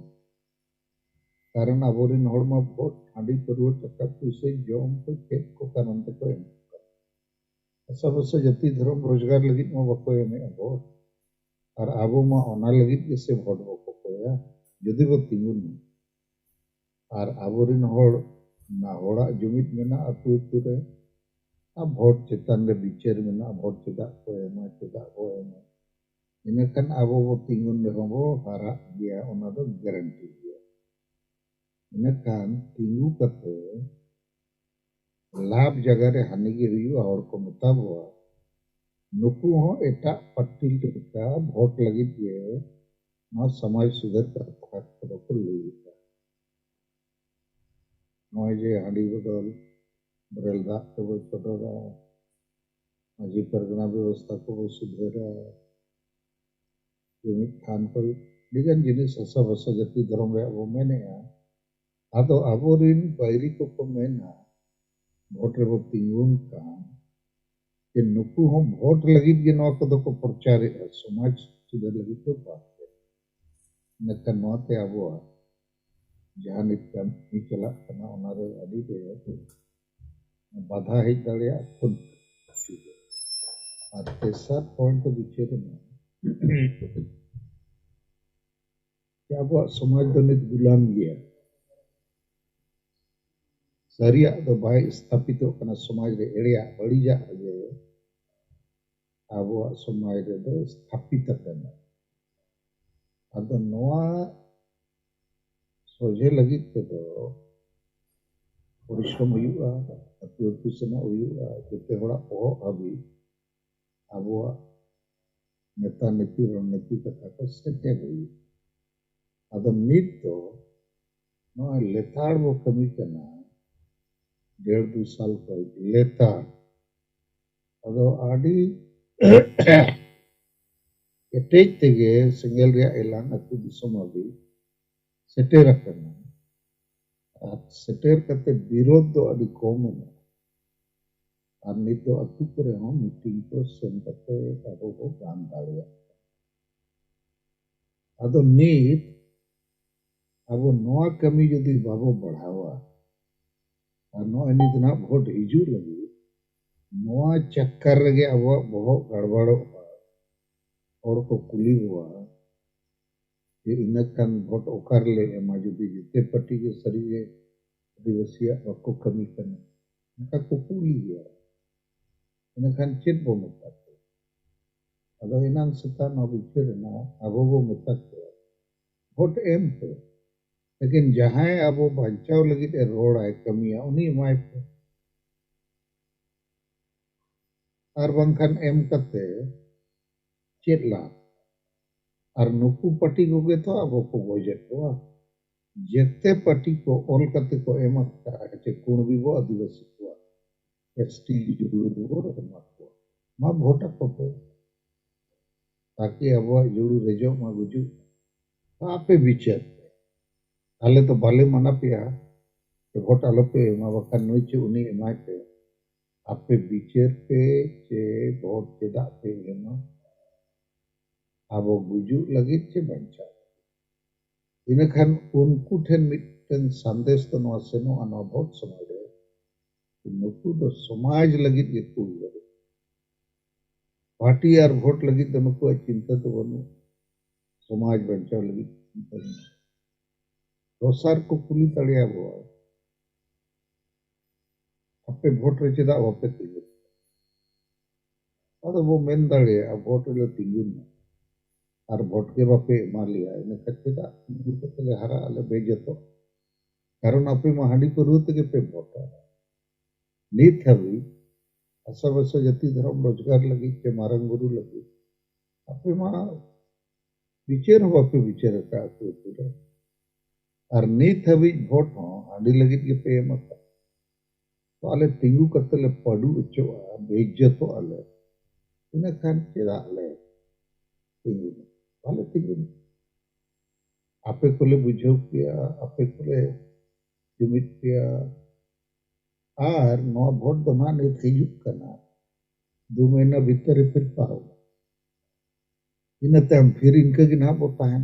कारण आबोरिन हड़मा वोट हांडी परुआ टका पैसे जम को चेक को कारण ते को एम सब से जति धर्म रोजगार लगित मा बको एमे वोट और आबो मा ओना लगित के से वोट बको कोया यदि वो तिगुन और आबोरिन हड़ ना होड़ा जुमित मेना अतु अतु रे अब वोट चेतन रे बिचार मेना वोट चेदा को एमा चेदा को एमा इनकन आबो वो तिगुन रे बो हारा गया ओना दो गारंटी गया इनकन तिगु कते लाभ जगह रे हानि के हुई और को मुताबो नुकु हो एटा पार्टी लेका भोट लगित ये नवा समाज सुधार कथा को लैया नय जे हाड़ी बदल बरेल दाग को चोटरा माजी परगना व्यवस्था को सुधारा जुमित खान को दिगन जिनिस हसा भसा जाति धर्म रे अब मेने आदो आबोरिन बैरी को मेना भोट रे बो तिंगुन कान कि नुकु हो भोट लगित गे नवा को प्रचार समाज सुधार लगित तो बात नकन नवाते आबो जहां निकम नि चला कना ओनारे अडी दे बाधा हेज दाड़िया खुद और तेसर पॉइंट तो विचार में कि अब समाज दो नित गुलाम गया सारिया दो बाय स्थापित कना समाज रे एड़िया बड़ीजा जे अब समाज रे दो स्थापित कना अदो नोआ सोजे लगी तो परिश्रम हुआ अतु अतु सेना हुआ जते होड़ा ओ अभी अब नेता नीति रणनीति कथा को सेटे हुई अदो नित तो नोआ लेताड़ वो कमी करना 1.5-2 साल को लेताड़ अदो आडी एटेज तेगे सिंगल रिया एलान अतु दिसम अभी सेटेर करना सेटेर करते विरोध दो अभी कम है और नित दो अतु करे हो मीटिंग को सेन करते अबो को गान दाड़िया अदो नित अब नोआ कमी यदि बाबो बढ़ावा और नोआ नित ना भोट हिजू लगी नोआ चक्कर लगे अब बहुत गड़बड़ो और को कुली हुआ ये इनकन भोट ओकर ले एमा जुदी जिते पट्टी के शरीर आदिवासी को कमी करना उनका को कुली गया इनकन चेत बो मत अदो इनान सता न बिचर ना अब वो मत भोट एम पे लेकिन जहां अब बचाव लगी रोड है कमिया उन्हीं माय पे और बंखन एम करते चेतला और नुकु पट्टी को गे तो अब को गोजेट को जेते पट्टी को ऑल करते को एम अच्छे कुण भी वो आदिवासी को एसटी जुड़ू वो मत को मा भोटा को पे ताकि अब जुड़ू रेजो मा गुजू आपे विचार आले तो बाले मना पिया कि भोट आलो पे मा बका नोचे उनी एमाय पे आपे विचार पे चे भोट चेदा पे एमा अब गुजू लगी चे बंचा इनखान उनको ठेन मिटन संदेश तो नवा सेनो अनो भोट समाज रे नुकु दो समाज लगी के कुल लगे पार्टी और भोट लगी तो नुकु चिंता तो बनु समाज बंचा लगी चिंता दोसर को कुली तड़िया हुआ अपे भोट रे चेदा वापे तिगु अदो वो मेन दड़िया भोट रे तिगुन और भोट के बापे मान लिया इन कच्चेदा गुरुते हरा अले बेजतो कारण अपे महाडी को रूत के पे भोट नीत हवी असवस जति धर्म रोजगार लगी के मारंग गुरु लगी अपे मा विचार हो अपे विचार का पूरे और नीत हवी भोट हो हाडी लगी के पे मत तो अले तिंगु कतले पडू उचो बेजतो अले इन खान चेदा अले तिंगु वाले तिगु आपे कोले बुझो किया आपे कोले जुमित किया आर नो भोट दोना ने थिजुक करना 2 महीना भीतर फिर पाओ इनते हम फिर इनके की ना बोता है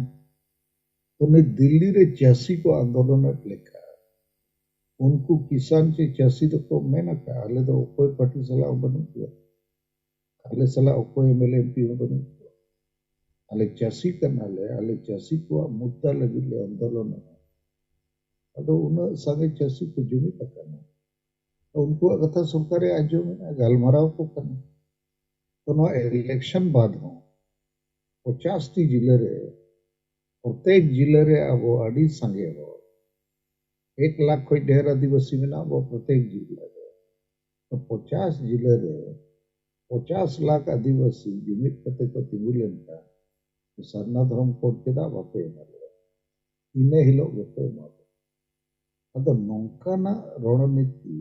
तो ने दिल्ली रे 86 को आंदोलन लेखा उनको किसान से 86 तो को मैं ना कहा ले तो कोई पार्टी सलाह बनू किया अले सलाह कोई एमएलए एमपी हो बनू अले चासी करना ले अले चासी को मुद्दा लगी ले आंदोलन अदो उन सागे चासी को जुमी करना तो उनको कथा सरकार आज में गलमराव को करना तो नो इलेक्शन बाद हो 50 टी जिले रे प्रत्येक जिले रे अब अड़ी संगे हो 1 लाख कोई ढेर आदिवासी में ना वो प्रत्येक जिले रे तो 50 जिले रे 50 लाख आदिवासी जुमित कते को तिंगु लेनका सरना धर्म कोड चेदा बापे एमाले इने हिलो गतो एमाले अदो नौकाना रणनीति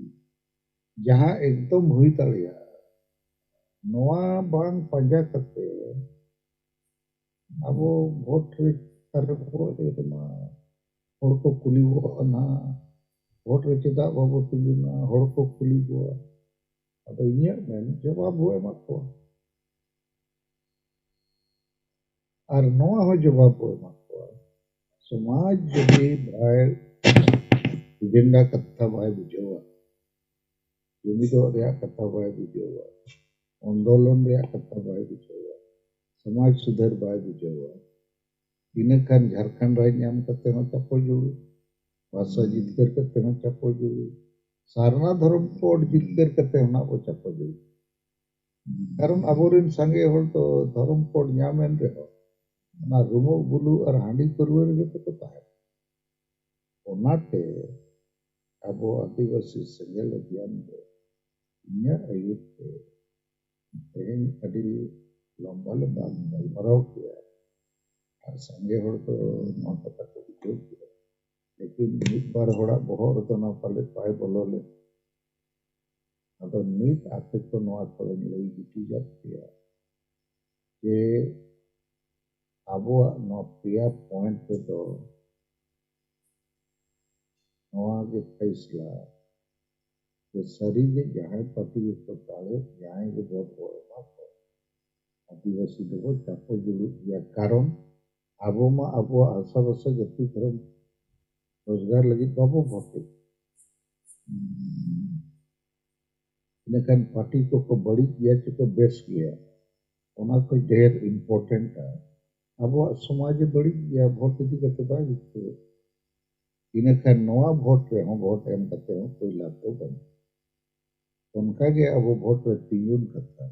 जहां एकदम हुई तड़िया नोआ बांग पंजा कते अब भोट रे तरको एमा हर को कुली वो ना भोट रे चेदा बाबू तिंगुना हर को कुली वो अब इन्या में जवाब हुए मको और नोआ हो जवाब हुए मको समाज जदि भाई एजेंडा कथा भाई बुझेवा जुमिदो रे कथा भाई बुझेवा आंदोलन रे कथा भाई बुझेवा समाज सुधार भाई बुझेवा इनखान झारखंड राज नाम करते हो चापो जुड़ू भाषा जितकर करते हो चापो जुड़ू सारना धर्म कोड जितकर करते हो ना वो चापो जुड़ू कारण अबोरिन संगे होल तो धर्म कोड नामेन रे हो ना रुमो बुलू और हांडी करवर गे तो ताहे ओनाते अबो आदिवासी सेंगेल अभियान दो इन्या अयुते तेन अडी लंबा लंबा गलमराव किया और संगे होड़ तो नौ कथा को बुझो किया लेकिन एक बार होड़ा बहुत तो ना पाले पाए बोलो ले अगर नीत आते तो नौ थोड़े लई गिटी जाती है कि अब नौ पिया पॉइंट पे तो नवा के फैसला कि सरी के जहाँ पार्टी को ताले जहाँ के बहुत बड़े मात्र आदिवासी देवो चापो जुड़ू या कारण अब आशा बसा जति धर्म रोजगार लगी बाबू भोटे इनखान पार्टी को बड़ी किया चुको बेस किया ओना कोई ढेर इम्पोर्टेंट है अब समाज बड़ी किया वोट इदी करते बाय बिकते इनखान नवा वोट रे हो वोट एम करते हो कोई लाभ तो बन उनका के अब वोट रे तिंगुन करता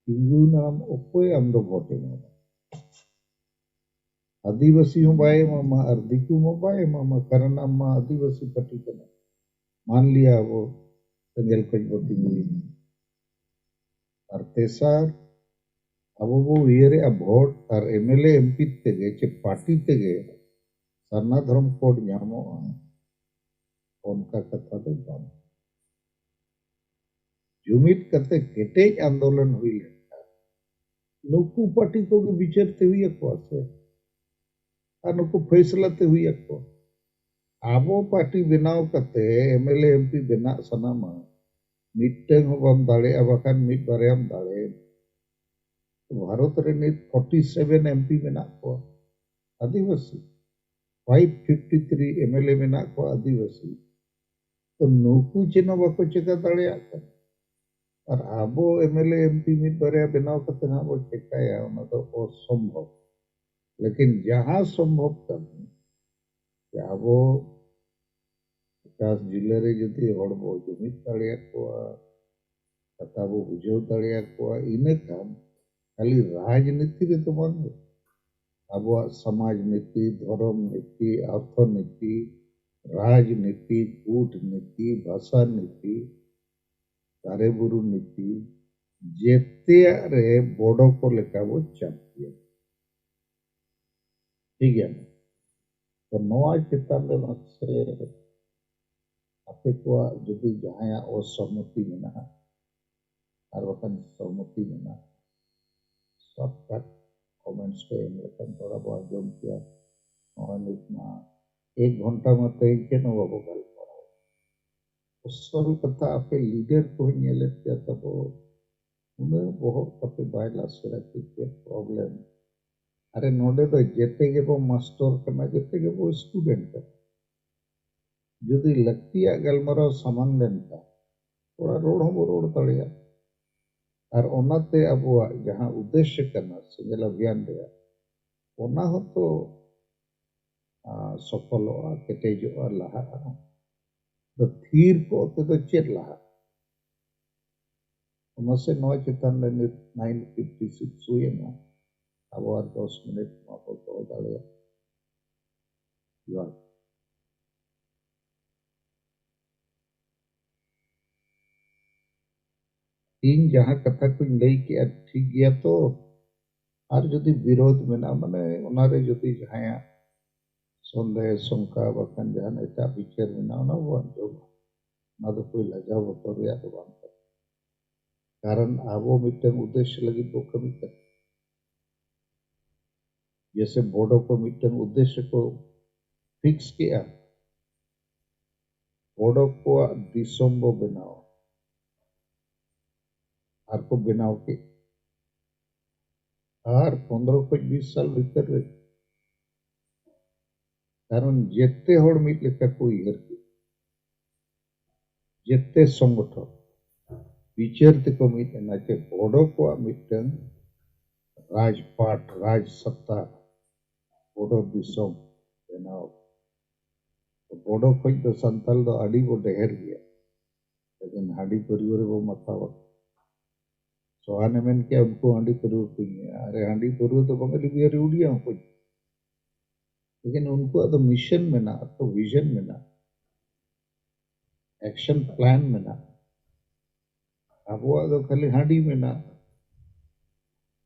तिंगुन नाम ओकोय हम दो वोट एम आदिवासी हूँ बाय मामा और दिकू में बाय मामा करना माँ आदिवासी पार्टी करना मान लिया वो संगल कुछ बोती हुई और तेसार अब वो ये रे अब वोट और एमएलए एमपी तेगे चे पार्टी तेगे सरना धर्म कोड ᱧᱟᱢᱚᱜ उनका कथा तो बात जुमित करते केटेज आंदोलन हुई लेता नुकू पार्टी को भी विचारते हुई को से और नुकू फैसलाते हुई को आबो पार्टी बनाव करते एमएलए एमपी बना सनामा मिटटें हो बम दाड़े अबाखान मिट बारेम दाड़े भारत रे नित 47 एमपी बना को आदिवासी 553 एमएलए बना को आदिवासी तो नुकू चेनो बाको चेका दाड़े आका और आबो एमएलए एमपी मिट बारे बनाव करते ना वो चेकाया उना तो असंभव लेकिन जहां संभव करनी कि आबो 50 जिले रे जदि हड़ बो जुमित दाड़े को कथा बो बुझो दाड़े को इने काम खाली राजनीति रे तो बन अब समाज नीति धर्म नीति अर्थनीति राजनीति कूटनीति भाषा नीति तारे बुरु नीति जेते रे बोर्डो को लेकर वो चैंपियन ठीक है तो नवा चितान से आपे को जदि जहां असहमति में और वकन सहमति में सबका कमेंट्स पे लेकिन थोड़ा बहुत जम किया और इतना 1 घंटा में तय के न वो गल पड़ा उस सब कथा आपे लीडर को नेले किया तब उन्हें बहुत कपे बायला से रखी के प्रॉब्लम अरे नोडे तो जेते के वो मास्टर करना जेते के वो स्टूडेंट का यदि लगती है गलमरो समान लेनता थोड़ा रोड तड़िया और ओनाते अब जहाँ उद्देश्य करना सिंगल अभियान दिया ओना हो तो सफल केटेज लहा तो थीर को तो चेत लहा से नौ चितान 9:56 हुए ना अब 10 मिनट को दाड़े इन जहां कथा को लई के ठीक गया तो और जदि विरोध मेना माने उनारे जदि जहां सन्देह शंका बखान जहां एटा विचार मेना ना वो अंजोम ना तो कोई लजा बतर या तो बांग कारण आबो मिटन उद्देश्य लगी बो कमी कर जैसे बोर्डो को मिटन उद्देश्य को फिक्स किया बोर्डो को दिसोम बो बनाओ और को बनाओ के और 15 को 20 साल भीतर रे कारण जेते होड़ मिट लेका कोई हर के जेते संगठन विचार ते को मिट ना के बोर्डो को मिटन राजपाट राज सत्ता बोर्डो दिसोम बनाओ तो बोर्डो खोज तो संताल दो आड़ी बो ढेर गया लेकिन हाड़ी परिवार वो मतावत सोहाने मेन क्या उनको हांडी परिवार कोई अरे हांडी परिवार तो बंगाली बिहारी उड़िया कोई लेकिन उनको तो मिशन में ना तो विजन में ना एक्शन प्लान में ना अब वो तो खाली हांडी में ना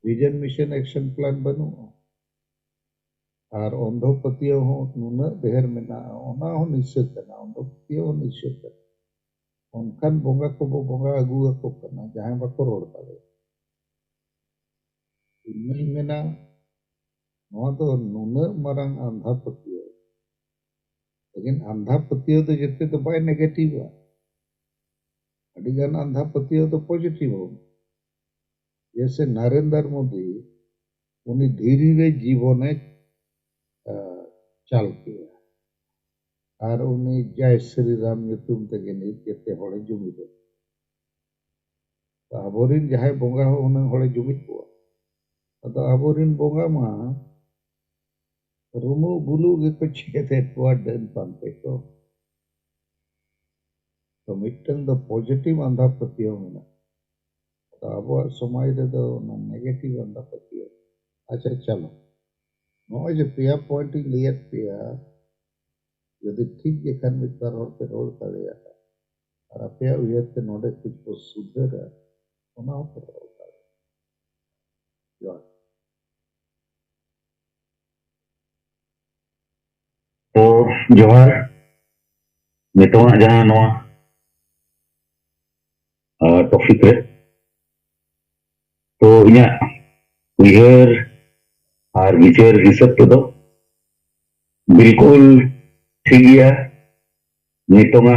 विजन मिशन एक्शन प्लान बनू और अंधोपतियों हो नुना देहर में ना ओना हो निश्चित करना अंधोपतियों हो निश्चित करना उनकान बोंगा को बो बोंगा अगुआ को करना जहां बाको रोड पाले इनमें में ना नवा तो नुना मरंग अंधापतियों लेकिन अंधापतियों तो जितने तो बाय नेगेटिव है अडिगान अंधापतियों तो पॉजिटिव हो जैसे नरेंद्र मोदी उन्हीं धीरे धीरे जीवन चाल किया और उन्हीं जय श्री राम युतुम तक जेते होड़े जुमिद तो आबोरिन जहां बोंगा हो उन्हें होड़े जुमिद को तो आबोरिन बोंगा मा रुमु बुलु के कुछ कहते डन पानते को तो मिटन द पॉजिटिव अंधापतियों में तो अब समाज रे तो नेगेटिव अंधापतियों अच्छा चलो नॉइज पिया पॉइंट लिया पिया यदि ठीक के कान में कर और पे रोल कर लिया और पिया ये ते नोडे कुछ को सुधर है ओना पे रोल कर यो तो जोहार नितों जहां नोआ टॉपिक रे तो इना उयहर और विचार हिसाब तो बिल्कुल ठीक गया नितोंगा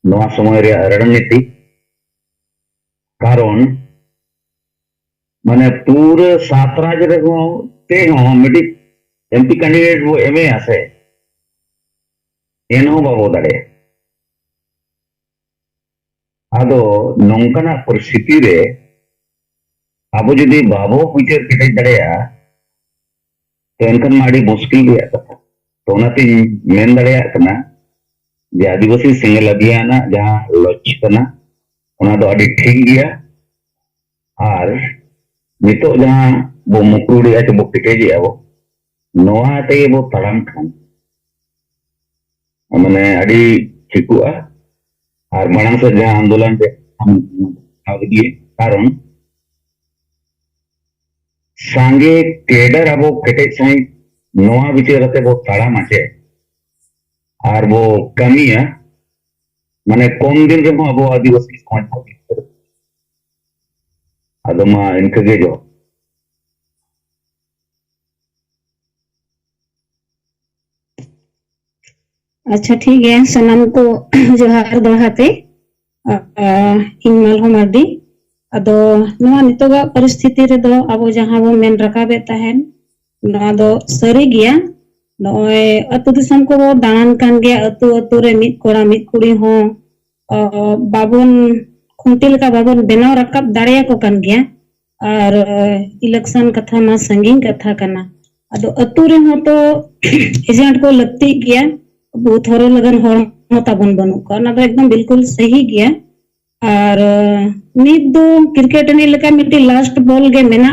नवा समय रे रणनीति कारण माने पूरे सात राज्य रे हो ते हो मिडी एमपी कैंडिडेट वो एमए आसे एनो बाबो दाड़े आदो नौकना परिस्थिति रे आबो जदि बाबो विचार केटे दाड़ेया तो एनकन माड़ी मुश्किल गया कथा तो उनाते मेन दाड़ेया कना जे आदिवासी सिंगल अभियान जहां लॉन्च कना उना दो अडी ठीक गया और नितो जहां बो मुकुड़ी आचे बो पिटेजी आबो नोआ ते बो तड़ाम खान माने अडी ठिकुआ और मानम से जहां आंदोलन पे हम आगे कारण सांगे केडर अब केटे साई नोआ विचारते वो ताड़ा माचे और वो कमी है माने कम दिन रे अब आदिवासी समाज को अदमा इनके जो अच्छा ठीक है सनम को जोहार दोहाते इनमल हमारी अदो नवा नितोगा परिस्थिति रे दो अब जहां वो मेन रकाबे तहन नवा दो सरी गया नोए अतु दिसम को वो दान कान गया अतु अतु रे मित कोड़ा मित कुड़ी हो बाबुन खुंटिल का बाबुन बेनाव रकाब दाड़िया को कान गया और इलेक्शन कथा मा संगीन कथा कना अदो अतु रे हो तो एजेंट को लगती गया वो थोरो लगन होर मोता बन बनु का ना तो एकदम बिल्कुल सही गया और नित दो क्रिकेट ने लेका मिट्टी लास्ट बॉल गे मेना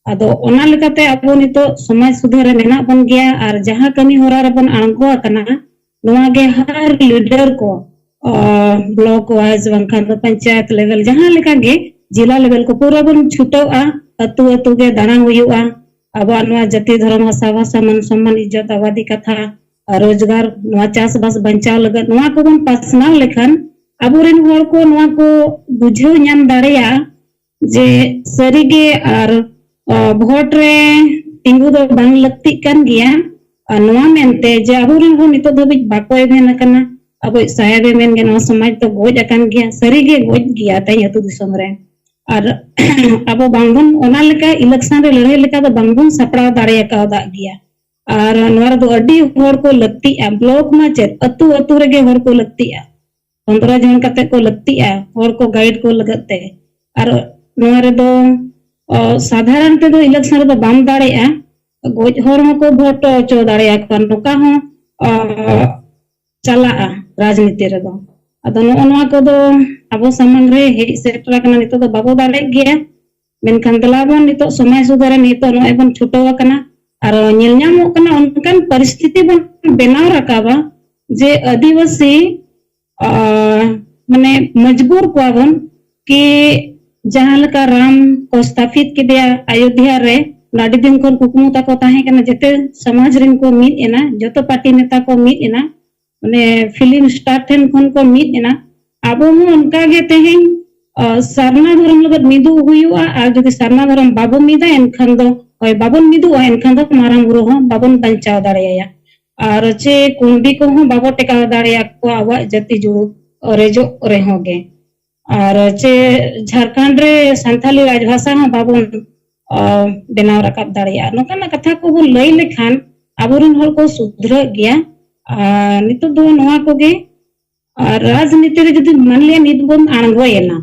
अदो ओना लेकाते अब नितो समाज सुधार मेना बन गया और जहां कमी होरा रे बन अणगो कना नवा गे हर लीडर को ब्लॉक वाइज बांखान तो पंचायत लेवल जहां लेका गे जिला लेवल को पूरा बन छुटोआ अतु अतु गे दाना हुयुआ आबा नवा जाति धर्म भाषा भाषा मन सम्मान इज्जत आबादी कथा रोजगार नवा चास बास बंचाव लगत नवा को बन पासनाव लेखन अबोरेन होर को नवा को बुझो ᱧᱟᱢ दाड़ेया जे सरीगे और भोट रे तिंगु दो बांग लगती कन गया नवा मेनते जे अबोरेन हो नितो धबि बाको एभेन कना अब साहेब मेन गे नवा समाज तो गोज अकन गया सरीगे गोज गया तई अतु दिसम रे और अब बांगबन ओना लेका इलेक्शन रे लड़ाई लेका तो बांगबन सपड़ा दाड़े का दा गया और नवा दो अड्डी होर को लगती आ ब्लॉक में चेत अतु अतु रे गे होर को लगती आ 15 जन कते को लगती आ होर को गाइड को लगते और नवा रे दो साधारण ते दो इलेक्शन रे दो बाम दाड़े आ गोज होर को वोट चो दाड़े आ कन नोका हो चला राजनीति रे दो अदो नोआ को दो अब सामने रे हे सेक्टर कना नितो दो बाबो दाड़े गया मेनखान दलाबन नितो समय सुधार नितो नोए बन छुटो कना और ᱧᱮᱞ ᱧᱟᱢᱚᱜ ᱠᱟᱱᱟ ᱚᱱᱠᱟᱱ परिस्थिति बन बनाव रकाबा जे आदिवासी माने मजबूर कोबन कि जहां लका राम को स्थापित किदिया अयोध्या रे लाडी दिन को कुकमु ताको ताहे कना जते समाज रिन को मिद एना जतो पार्टी नेता को मिद एना माने फिल्म स्टार ठेन खन को मिद एना आबो हूं उनका गे तेहेन सरना धर्म लगत मिदु हुयुआ आ जदि सरना धर्म बाबो मिदा एनखान दो होय बाबन मिदु एनखान दो माराम गुरु हो बाबन बंचाव दाड़ेया और चे कुंडी को हो बाबो टेका दाड़ेया को आवा जति जुड़ु रेजो रे होगे और चे झारखंड रे संथाली राजभाषा हो बाबन बनाव रकाब दाड़ेया नोकाना कथा को बो लई लेखान आबोरन हर को सुधर गया नितो दो नोआ को गे राजनीति रे जदि मान लिया नित बन आंगोयना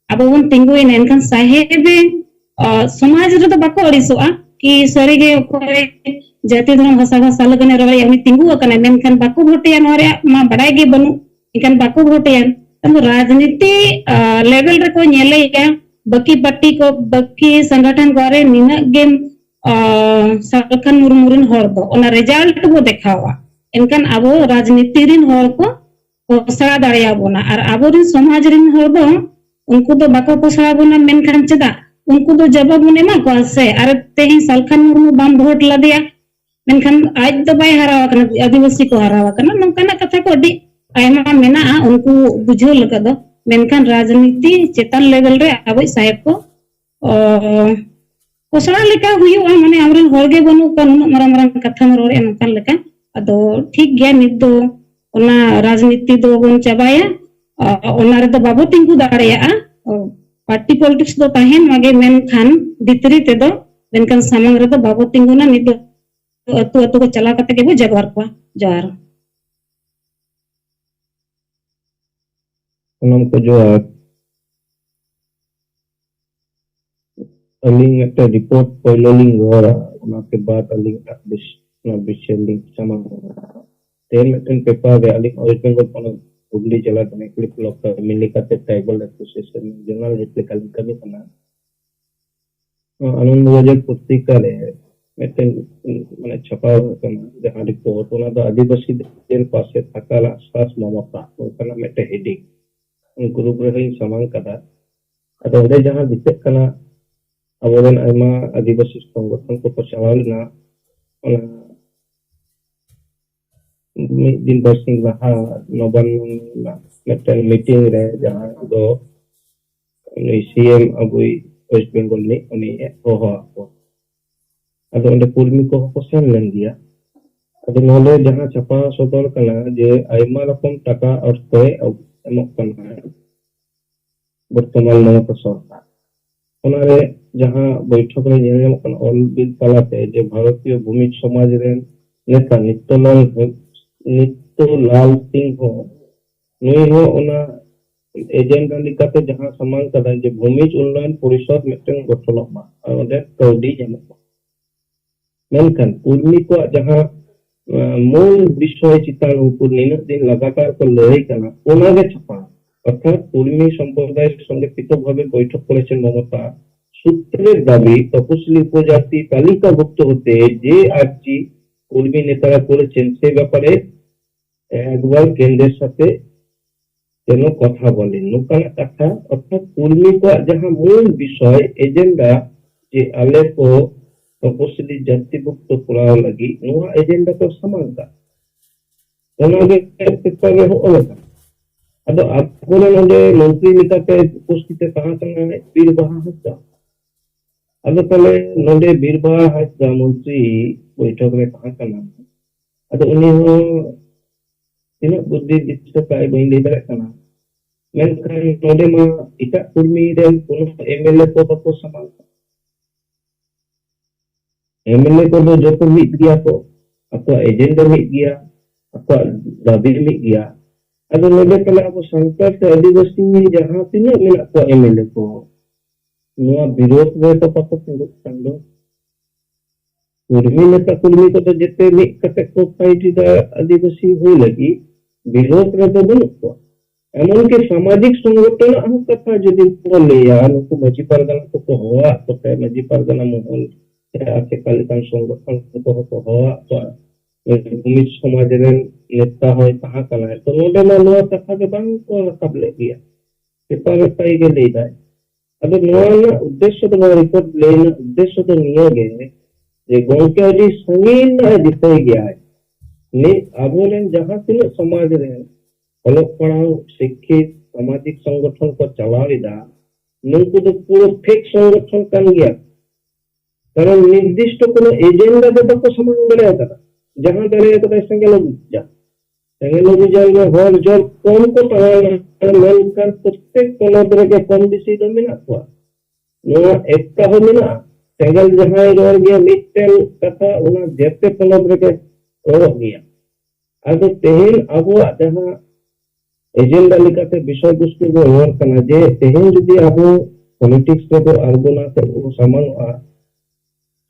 अब बन तिंगुयना एनखान साहेबे समाज रे तो बाको अड़िसोआ कि सरीगे ओकोरे जाति धर्म भाषा भाषा लगने रवे उनी तिंगु अकने मेनखान बाको भोटिया नोरे मा बड़ाय गे बनु इकन बाको भोटिया तम राजनीति लेवल रे को नेलेया बकी पार्टी को बकी संगठन द्वारे निना गेम सरकन मुरमुरिन होर दो ओना रिजल्ट बो देखावा इनकन अब राजनीति रिन होर को पोसड़ा दाड़िया बोना और आबोरिन समाज रिन होर दो उनको तो बाको पोसड़ा बोना मेनखान चदा उनको तो जवाब मुने मा को से अरे तेही सलखन मुर्मू बाम वोट लदिया मेनखान आज तो बाय हरावा कना आदिवासी को हरावा कना नंकाना कथा को अडी आयमा मेना उनको बुझो लगा दो मेनखान राजनीति चेतन लेवल रे आबो साहेब को पोसड़ा लेका हुयुआ माने हमरन होरगे बनु कानून मरा मरा कथा म रोरे नंकान लेका अदो ठीक गया नित दो ओना राजनीति दो बन चाबाया ओना रे तो बाबो तिंगु दाड़ेया पार्टी पॉलिटिक्स दो ताहेन मागे मेन खान भितरी ते दो मेनखान सामंग रे तो बाबो तिंगुना नित अतु अतु को चला कते के बो जगवार को जोहार ओनम को जोहार अलिंग एक रिपोर्ट पहले लिंग होरा ओना के बाद अलिंग विषय लिंक समा तेल मेटन पेपर रे अलिंग वेस्ट बेंगल पन हुगली चला तने क्लिप लॉक मिली काते ट्राइबल एसोसिएशन जनरल रिप्लिकल कमी कना आनंद बजाज पुस्तिका रे मेटन माने छपाव कना जहां रिपोर्ट ओना दो आदिवासी देल पासे थकाला आसपास ममता ओकना मेटे हेडिंग उन ग्रुप रे समांग कदा अदो ओदे जहां दिते कना अबोरन आयमा आदिवासी संगठन को पचावलना ओना दिन बसिंग रहा नोबन मेटन मीटिंग रे जहां दो सीएम अबुई वेस्ट बेंगल ने उनी होहो अदो ओंडे कुर्मी को पसन लेन दिया अदो नोले जहां छपा सदर कना जे आयमा रकम टाका और कोय एमक कना वर्तमान नव सरकार ओनारे जहां बैठक रे नेल कना ऑल बिल तलाते जे भारतीय भूमि समाज रे नेता नित्य लाल सिंह हो नुई हो ओना एजेंडा लिकाते जहां समान कदा जे भूमि उन्नयन परिषद मिटन गठनोमा और ओदे कौडी जमक मेनखान उर्मी को जहां मूल विषय चितान उपुर निन दिन लगातार को लड़ाई करना ओना गे छपा अर्थात उर्मी संप्रदाय संगे पृथकভাবে বৈঠক করেছেন মমতা সূত্রের দাবি তপশিলি উপজাতি তালিকাভুক্ত হতে যে আর্জি উর্মি নেতারা করেছেন সেই ব্যাপারে একবার কেন্দ্রের সাথে जेनो कथा बोले नुकाना कथा अर्थात कुर्मी को जहां मूल विषय एजेंडा जे आले को तपस्वी जातिभुक्त कराव लगी नोआ एजेंडा को समानता ओनागे पेपर में हो अलग अब आपको नोडे मंत्री निकाते उपस्थित कहां संग है बीरबहा हस्ता अब तले नोडे बीरबहा हस्ता मंत्री बैठक में कहां करना अब उन्हीं हो तीनों बुद्धि दिसकाय बहिं दे कना मेनखान नोडे मा इटा कुर्मी रेन कोनो एमएलए को बको समान एमएलए को जो जो मिट गया को आपको एजेंडा मिट गया आपको दाबी मिट गया अगर नोडे कला आपको संकट से आदिवासी जहां तीनों मिला को एमएलए को नोआ विरोध में तो पको संदो कुर्मी नेता कुर्मी को तो जितने मिट कटे को फाइट आदिवासी हुई लगी विरोध में तो बनो एमनकी सामाजिक संगठन हम कथा जदि बोलेया नुकु मजी पारगना को होआ तो मजी पारगना मोहन आके कालिकान संगठन को होआ तो भूमि समाज रे नेता होय कहा कना है तो नोडे मा नोआ कथा के बांग को कबले गया पेपर पाई के ले जाए अब नोआ उद्देश्य तो रिपोर्ट लेना उद्देश्य तो नियो गे जे गोंके जी संगीन दिखाई गया है ने आबोलेन जहां तीन समाज रे अलग पढ़ाओ शिक्षित सामाजिक संगठन को चलावेदा नुकु तो पूरा फेक संगठन कर गया कारण निर्दिष्ट कोनो एजेंडा दे तो समान दे रहता जहां दे रहता है संगेलो बुझा में होल जोर कौन को तवाल मन कर प्रत्येक कोनो तरह के कम दिसी दो मिना हुआ नो एकता हो मिना संगल जहां रोल गया मिटल कथा उना जेते कोनो तरह के हो गया आगे तेहन अब जहां एजेंडा लेकाते विषय वस्तु को और करना जे तेहन जदि अब पॉलिटिक्स रे को आर्गुना से वो सामान आ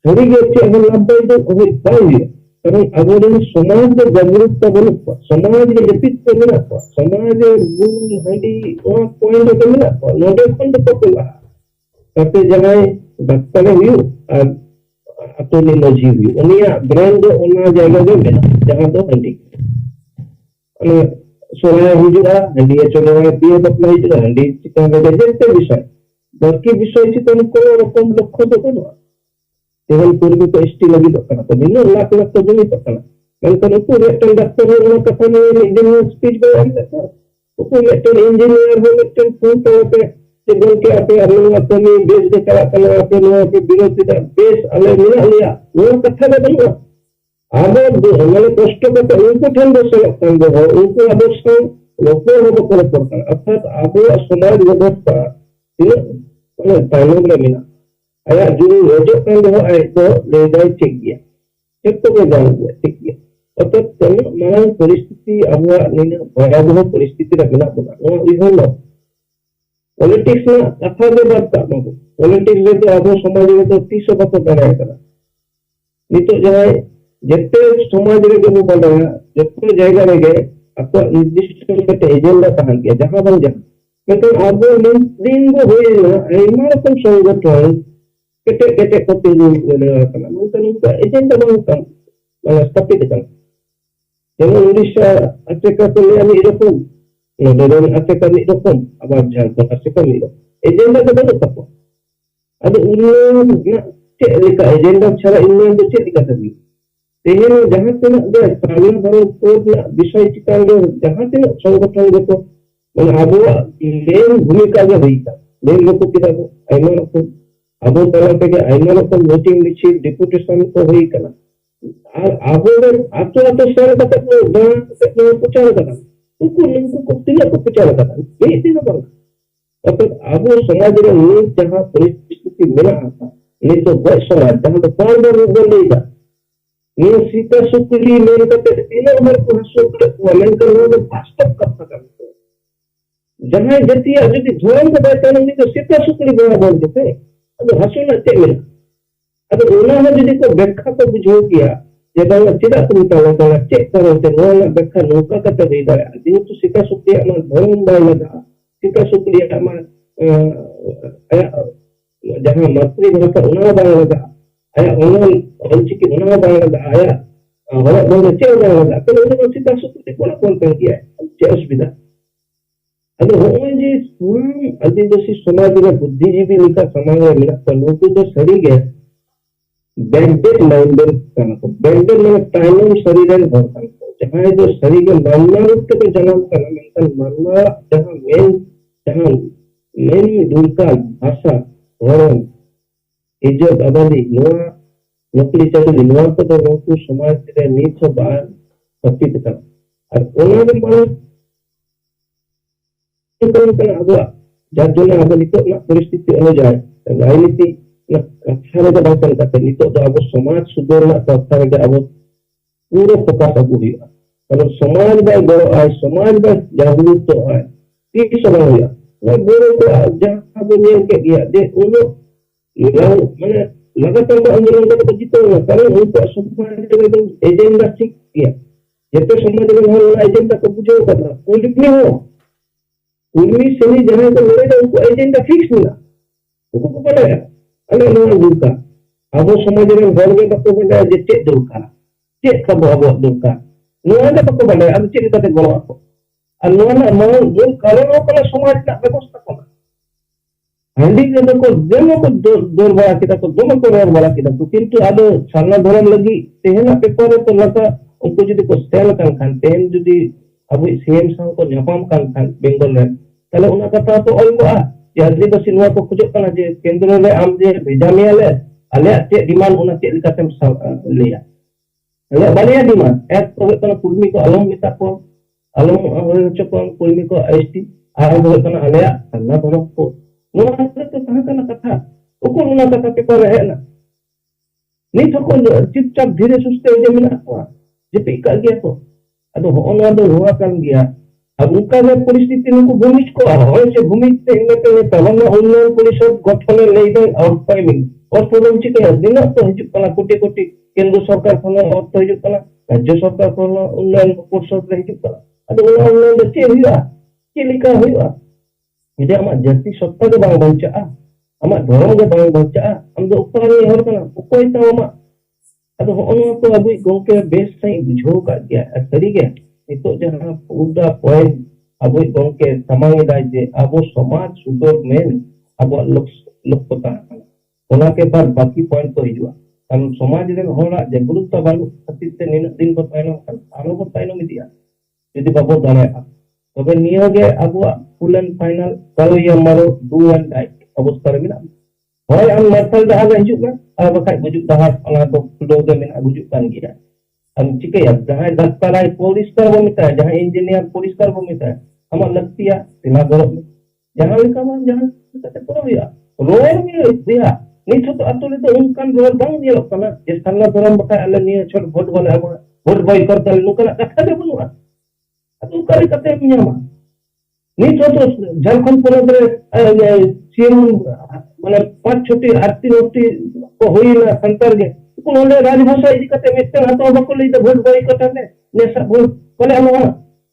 थोड़ी के अगर लंबाई तो हो पाई कारण अगर समाज में जागरूकता बनो समाज के जपित को मिला समाज गुण हंडी और पॉइंट को मिला नोडे फंड को मिला कते जगह डॉक्टर हुई अतोनी मजी हुई उनिया ब्रांड ओना जगह जो मिला जहां तो हंडी सोया हिजुआ हंडी चलो पिए बपला हिजुआ हंडी चिकन रे जेते विषय बाकी विषय चिकन को रकम लक्ष्य तो कोनो केवल पूर्व को एसटी लगी तो कना तो बिना लाख लाख तो नहीं तो कना मेनकन को रेटल डॉक्टर हो कथा में इंजीनियर स्पीच बयान देता को रेटल इंजीनियर हो रेटल फोटो पे जे बोल के आपे अरुण अपनी बेस दे करा कना आपे नो के विरोधी बेस अले मिला लिया वो कथा में बनो आगे हमारे कष्ट करते उनको ठंड से लगता है उनको अवश्य लोगों को फर्क पड़ता है अर्थात आगे समाज व्यवस्था इन तालों में मिला आया जो रोजो ठंड हो आए तो ले जाए ठीक गया ठीक तो ले जाएंगे ठीक गया अर्थात चलो माना परिस्थिति अब नहीं भयावह परिस्थिति रखना पड़ा वो इधर लो पॉलिटिक्स ना कथा के बात करना पॉलिटिक्स में तो अब समाज में तो 30 बात कराया करा नहीं तो जो है जितने समाज रे को बोल रहा जितने जगह रे गए आपको निर्दिष्ट करके एजेंडा कहां गया जहां बन जा लेकिन अब दिन वो होए ना एमार को संगठन केटे केटे कोते बोले करना मतलब उनका एजेंडा बनता स्थापित करना যেমন উড়িষ্যা আছে কাছে আমি এরকম নদন আছে কাছে এরকম আবার ঝাড়খণ্ড আছে কাছে এরকম এজেন্ডা তো বলো থাকো আর উন্নয়ন না এজেন্ডা ছাড়া উন্নয়ন তো চেষ্টা করতে तेहन जहां तीन ग्रामीण भारत को विषय चिकान जहां तीन संगठन को मैंने अब मेन भूमिका जो हुई था मेन लोग किताब आइमा रकम अब तला के आइमा रकम वोटिंग मिছিল डिपुटेशन को हुई करना और अब आतो सर का तो गांव से प्रचार करना उनको तीन को प्रचार करना ये तीन पर तो अब समाज में जहां परिस्थिति मिला था नहीं तो बहुत समाज जहां तो कौन बोल लेगा ये सीता सुकली मेरे को तीनों हमारे को सुकल वलन करने में वास्तव कथा करते जहां जति यदि धोरन को बात करने तो सीता सुकली बड़ा बोल देते अब हसुना ते मिला अब उन्होंने यदि को व्याख्या को बुझो किया जब चिदा तुम तो चेक करो तो नोना व्याख्या नौका का तो वेदा है दिन तो सीता सुकली हमारा धोरन बाय लगा सीता सुकली हमारा जहां मातृभाषा उन्होंने बाय लगा आया उन्होंने औचित्य उन्होंने बांगा आया हमारा बहुत अच्छे हो जाएगा तो उन्होंने सीता सुकली को कौन कर किया है क्या सुविधा अदो होय जे सुनाम आदिवासी समाज रे बुद्धिजीवी लेका समाज रे मेरा नुकु दो सरी गे बैंडेड माइंडेड kana ko बैंडेड माने ताइनम शरीरन hor kana ko जहां जो शरीर के मानना रूप के जन्म kana मेंटल मानना जहां मेन दुर्गा भाषा धर्म इज्जत अबादी नोआ नौकरी चाकरी नोआ को तो नुकु समाज रे नीच बार पतित का और ओना के माने अब जार जो अब नितो परिस्थिति अनुजाय राजनीति कक्षा रे बा चल करते नितो तो अब समाज सुधार ना कक्षा रे अब पूरा फोकस अब हुई कारण समाज बाय गो आय समाज बाय जागरूक तो आय की समय हुआ मैं बोले तो जहां अब नियम के गया दे उनो माने लगातार आंदोलन को जीतो ना कारण उनको समाज रे एजेंडा ठीक किया जेते समाज रे हल एजेंडा को बुझो करना कोई भी हो उन्हीं सभी जगह को मिले तो उनको एजेंडा फिक्स मिला उनको पता है अरे नोआ दुर्गा अब समाज में घर में बको बड़ा जे चेक दुर्गा चेक का अब दुर्गा नोआ का बको बड़ा अब चेक करते बोलो आपको और नोआ ना मूल कारण को समाज का व्यवस्था को हंडी के को दोनों को दूर बड़ा किया तो दोनों को रोर बड़ा किया तो किंतु अब सालना धर्म लगी तेहना पेपर तो लगा उनको जदी को सेल kan kan तेन जदी अब सीएम सां को ᱧᱟᱯᱟᱢ kan बेंगल रे ताले उना कथा तो ऑल को यादरी बस नोआ को खुजो कना जे केंद्र रे आम जे भेजामिया ले आले चे डिमांड उना चे लिकातेम लेया ले बालिया डिमांड एक तो कना कुर्मी को अलम मिता को अलम होय चकोन कुर्मी को एसटी आर होय कना आले अन्ना धर्म को नोआ तो कहा कना कथा उको उना कथा पेपर है ना नहीं तो को चुपचाप धीरे सुस्ते जे मिना को जे पिका गया को अदो होना दो हुआ kan गया अब उनका जो परिस्थिति उनको भूमिज को होय से भूमिज से इनमें तो तवन उन्नयन परिषद गठन ले गए और पाइमिंग और प्रॉब्लम ची के दिन तो हिजु कला कोटी कोटी केंद्र सरकार कोन और तो हिजु कला राज्य सरकार कोन उन्नयन परिषद रे हिजु कला अदो उन्नयन चे हुआ के लिखा हुआ इदे आमा जाति सत्ता के बांग बंचा आमा धर्म के बांग बंचा हम जो ऊपर नहीं हर कना कोई तो आमा अदो होनो को अब गोके बेस सही बुझो का गया सरी गया itu jangan udah poin abo gongke samang ida je abo समाज सुधर में abo लोक पता ओना के बाद बाकी पॉइंट तो हिजुआ कारण समाज रे होरा जे गुरुत्व बानु खातिर ते निन दिन को ताइनो आरो को ताइनो मिदिया यदि बाबो दाने तबे नियोगे abo फुल एंड फाइनल कल ये मारो डू एंड डाई अवस्था रे मिना होय हम मसल दा हिजुक ना आ बखाय बुजुक दा ओना तो खुदो के मिना बुजुक kan गया हम चिके जहां दस्ताना पुलिस कर वो मिटा है जहां इंजीनियर पुलिस कर वो मिटा है हम लगती है तिला गरो जहां लिखा मान जहां कहते करो या रोर में दिया नहीं तो अतुल तो उनकान रोर बांग दिया कना जे सालना धरम बका अले नि छोट वोट वाला अब वोट बाय करता नुकना कथा दे बनुआ अतु करे कते मियामा नहीं तो झारखंड पर सीएम माने पांच छोटी आरती रोटी को होई ना संतर के उन्होंने राजभाषा इदी कते मित्र हतो बको ले वोट बाय करता ने नेसा वोट कोले हम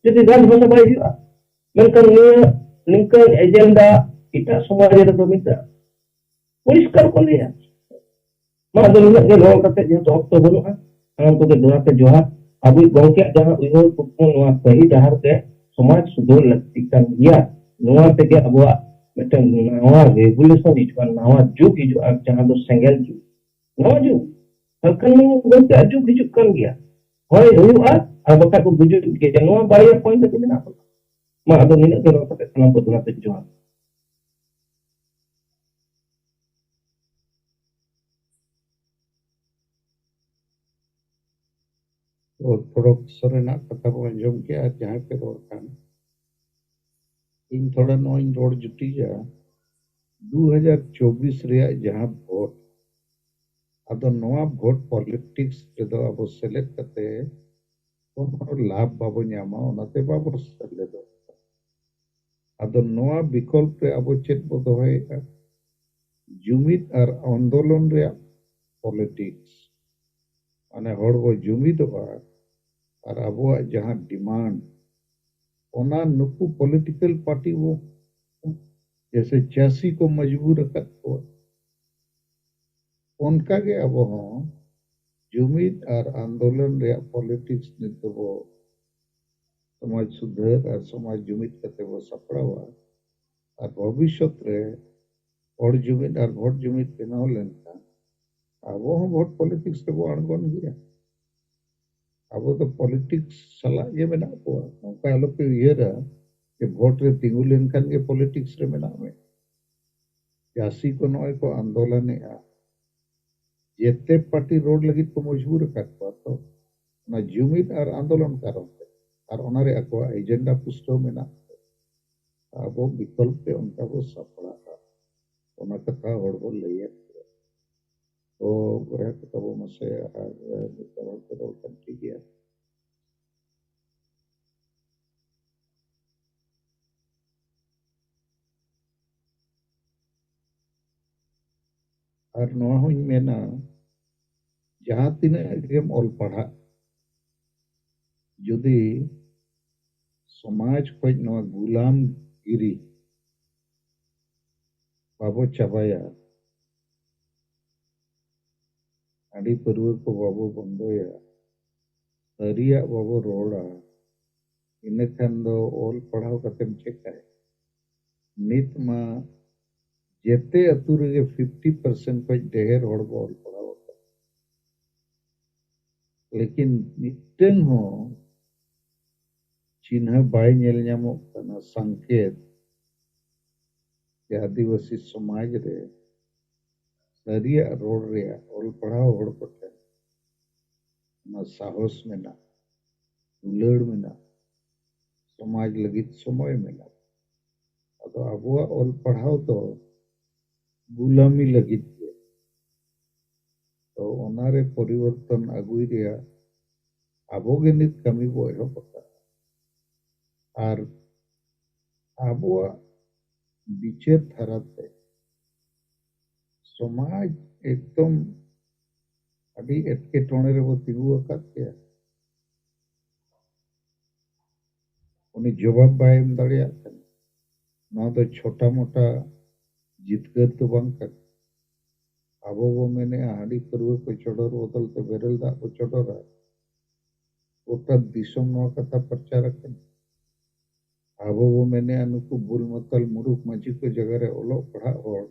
जदि राजभाषा बाय हुआ मेनकन लिंकन एजेंडा इटा समाज रे तो मित्र परिष्कार को लिया मा दल के लो कते जे तो तो बनुआ हम को के दोरा के जोहार अभी गोंके जहां उयो को नोआ सही डहार के समाज सुधर लगती kan गया नोआ ते के अबवा मिटन नोआ रेगुलेशन इजवा नोआ जुग इजवा जहां तो सेंगल जुग नोआ जुग हकन गोंके जुग हिजुक kan गया होय हुआ और बका को बुजुर्ग के नोआ बाय पॉइंट के ना मा अदो निन के रो कते सना बदला ते जोहार और प्रोफेसर ना कथा को अंजम के जहां पे रोड kan इन थोड़ा नोइन रोड जुटी जा 2024 रे जहां वोट अदो नोआ वोट पॉलिटिक्स रे दो अब सेलेक्ट करते और लाभ बाबो न्यामा ओनाते बाबो सेले दो अदो नोआ विकल्प रे अब चेत बो दोहे जुमित और आंदोलन रे पॉलिटिक्स माने हड़ वो जुमित और अब जहां डिमांड ओना नुकु पॉलिटिकल पार्टी वो जैसे 86 को मजबूर कर को उनका के अब हो जुमित और आंदोलन रे पॉलिटिक्स नित वो समाज सुधार और समाज जुमिद करते वो सपड़ावा और भविष्य रे हर जुमिद और भोट जुमिद बनाव लेनका अब भोट पॉलिटिक्स रे वो अणगोन गया अब तो पॉलिटिक्स सला ये मेना को नौका आलो पे उयरा कि भोट रे तिंगु लेनखान के पॉलिटिक्स रे मेना में यासी को नय को आंदोलन जेते पार्टी रोड लगी को मजबूर कर तो ना जुमिद और आंदोलन कारण और ओनारे अको एजेंडा पुष्टो मेना अब विकल्प पे उनका वो सपड़ा ओना कथा हड़बो लइया तो गोया कथा वो मसे और विकल्प के रोल कंटी गया और नोआ हुई मेना जहां तीन गेम ऑल पढ़ा जुदी समाज खोज नोआ गुलाम गिरी बाबो चाबाया आड़ी परवर को बाबो बंदोया सरिया बाबो रोड़ा इन खान दो ऑल पढ़ाव कतेम चेकाय नित मा जेते अतु रे 50% को ढेर हड़ को ऑल पढ़ाव लेकिन मिट्टन हो चिन्ह बाय नेल ᱧᱟᱢᱚᱜ ᱠᱟᱱᱟ संकेत के आदिवासी समाज रे सरिया रोड रे ऑल पढ़ाव हड़ कोटे ना साहस में ना दुलड़ में ना समाज लगित समय में ना अदो अबुआ ऑल पढ़ाव तो गुलामी लगित के तो ओनारे परिवर्तन अगुई रिया आबोगे नित कमी बो एहबता और आबुआ विचार धाराते समाज एकदम अभी एटकेटोणे रे वो तिगु अकाते उन्हें जवाब बायम दाड़िया ना तो छोटा मोटा जितगर तो बंग कर आबो वो मैंने हाड़ी परवे को चढ़ोर बोतल ते बेरल दा को चढ़ोरा गोटा दिसम नवा कथा प्रचार कर आबो वो मैंने अनुकु बुल मतल मुरुक मजी को जगह रे ओलो पढ़ा और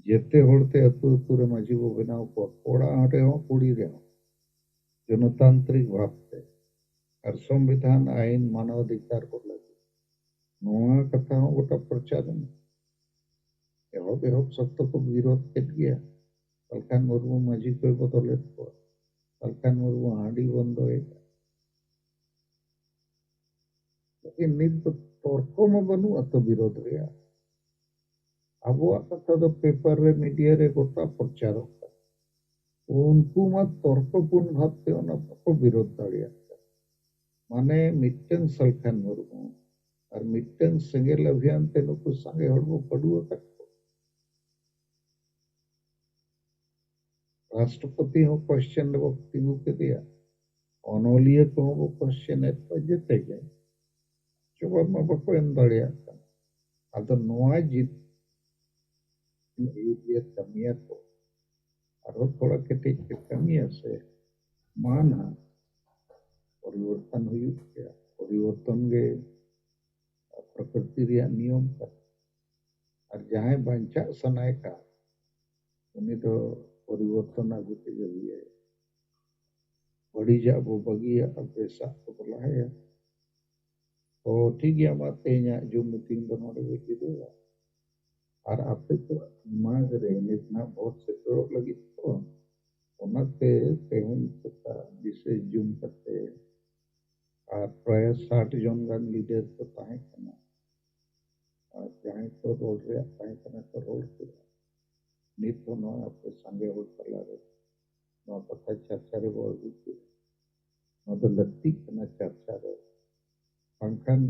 जेते होड़ते अतु अतु रे मजी वो बनाव को कोड़ा आटे हो कुड़ी रे हो जनतांत्रिक भावते और संविधान आईन मानव अधिकार को लगी नवा कथा हो गोटा प्रचार में एहो बेहो सत्य को विरोध कर गया सलखान मुर्मू मजी को बदले को सलखान मुर्मू हाड़ी बंदो है लेकिन नित तर्क में बनू अतो विरोध रे अब कथा तो पेपर रे मीडिया रे गोटा प्रचार उनको मा तर्कपूर्ण भावते ओना को विरोध दाड़िया माने मिट्टन सलखान मुर्मू और मिट्टन सेंगेल अभियान ते नुकु संगे हड़बो पडुआ का राष्ट्रपति हो क्वेश्चन वो तिगु के दिया ओनोलिए को वो क्वेश्चन है तो जेते गए जवाब में बको एम दाड़िया अदो नोआ जित ये कमिया को और थोड़ा केटे के कमिया से माना परिवर्तन हुई गया परिवर्तन के प्रकृति रिया नियम का और जहां बंचा सनाय का उन्हें तो परिवर्तन आगुते हुई है बड़ी जा वो बगी अब ऐसा तो बोला है तो ठीक है बात है जो मीटिंग बनोड़े हुए देगा और आपे तो मांग रहे इतना बहुत से करोड़ लगी तो उनते तेहन सत्ता जिसे जूम करते और प्राय 60 जन गन लीडर को ताहे करना और जहाँ तो रोड रे ताहे करना तो रोड पे नित तो न आपके संगे हो चला रहे न कथा चर्चा रे बोल दी न तो लत्ती करना चर्चा रे पंखन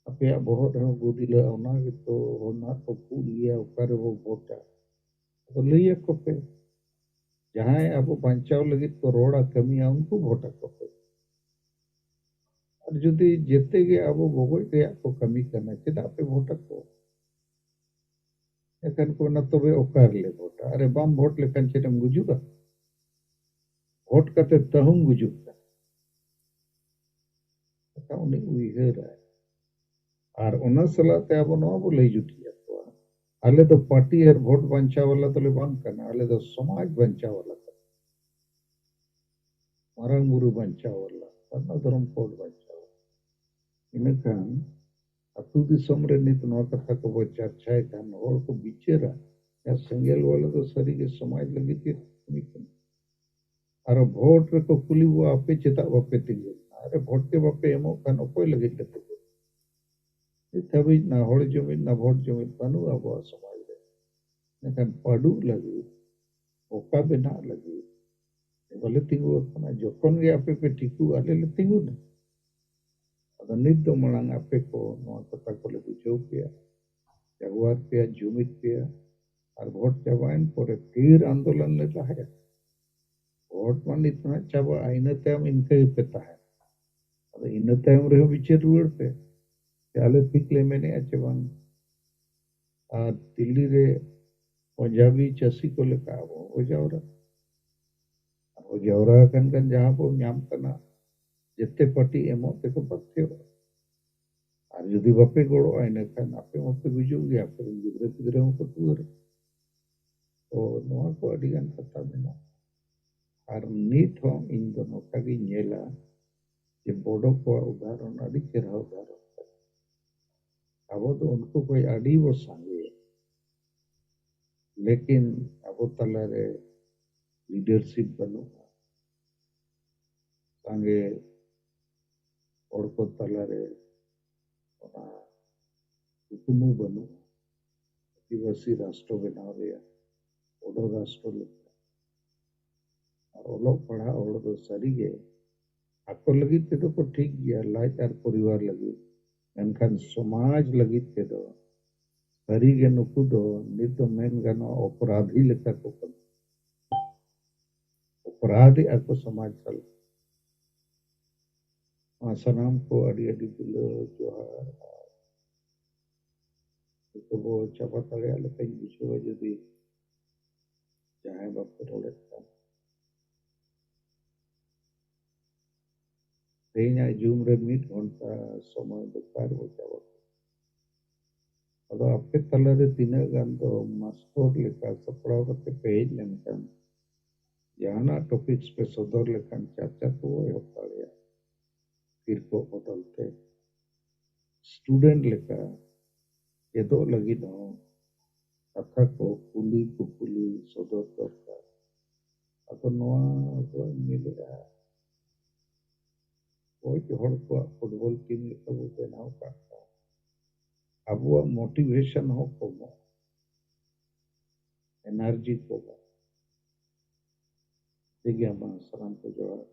अपे बहुत हो गुदिला ओना के तो होना तो पूरिया ऊपर वो वोटा तो लइया को पे जहां अब बंचाव लगी तो रोड़ा कमी उनको वोटा को पे और जुदी जेते के अब भोगोय के को कमी करना चेदा पे वोटा को एखन को न तो वे ओकार ले वोटा अरे बम वोट लेखन चेतम गुजुगा वोट कते तहुम गुजुगा कथा उन्हें उइहर है और उना सलाते अब नवा बो लई जुटिया तो आले तो पार्टी और वोट बंचा वाला तो ले बांग करना आले तो समाज बंचा वाला मारंग बुरु बंचा वाला सन्ना धर्म कोड बंचा वाला इनखान अतु दिसम रे नित नवा कथा को बो चर्चा कान और को बिचेरा या सेंगेल वाला तो सरी के समाज लगी थी और वोट रे को कुली वो आपे चेता बापे तिंगु अरे वोट के बापे एमो कान ओकोय लगी लेते तभी ना होड़ जमीन ना वोट जमीन बनू अब समाज रे नेकन पडू लगी ओका बिना लगी बोले तिंगु अपना जोकन गे आपे पे टिकू आले ले तिंगु ना अदा नित दो मलांग आपे को नवा कथा को ले बुझो पिया जगवार पिया जुमित पिया और वोट चाबाइन पोरे तीर आंदोलन ले रहा वोट मान इतना चाबा आईना तम इनके पेता है अदा इन तम रे बिचे रुड़ पे चाले पिकले मैंने अच्छे बांग और दिल्ली रे पंजाबी चसी को लेकर वो जावरा कन कन जहाँ को नाम करना जितने पार्टी एमो ते को पत्ते हो और यदि बापे गोड़ो आइने कन आपे मपे गुजो गया पर गिदरे पिदरे को टूर तो नवा को अडिगान कथा बिना और नीत हो इन दोनों का भी नेला जे बोडो को उदाहरण अड़ी चेहरा उदाहरण अब तो उनको कोई अड़ी वो सांगे लेकिन अब तलारे लीडरशिप बनूंगा सांगे और को तलारे हुकुमु बनूंगा आदिवासी राष्ट्र बनाव दिया ओडो राष्ट्र लेकर और ओलोग पढ़ा और तो सरी गे आपको लगी थे तो को ठीक गया लाइक और परिवार लगी मेनखान समाज लगी थे तो सरी गे नुकु दो नित मेन गानो अपराधी लेकर को अपराधी आपको समाज चल सनाम को अड़ी अड़ी बिलो जोहार तो वो चापा तले आले कहीं बिछो जदी चाहे बाप को रोले तेना जूम रे मिट घंटा समय बेकार हो जावा अदा आपके तले रे तीना गान तो मास्टर लेकर सपड़ा करते पेज लेनकन जाना टॉपिक्स पे सदर लेखन चर्चा तो वो होता है फिर को बदलते स्टूडेंट लेकर ये दो लगी ना कथा को कुली सदर दरकार अब नवा तो मिलेगा कोई हड़ को फुटबॉल टीम लेकर वो बनाव करता अब वो मोटिवेशन हो को एनर्जी को देखिए हम सलाम को जवाब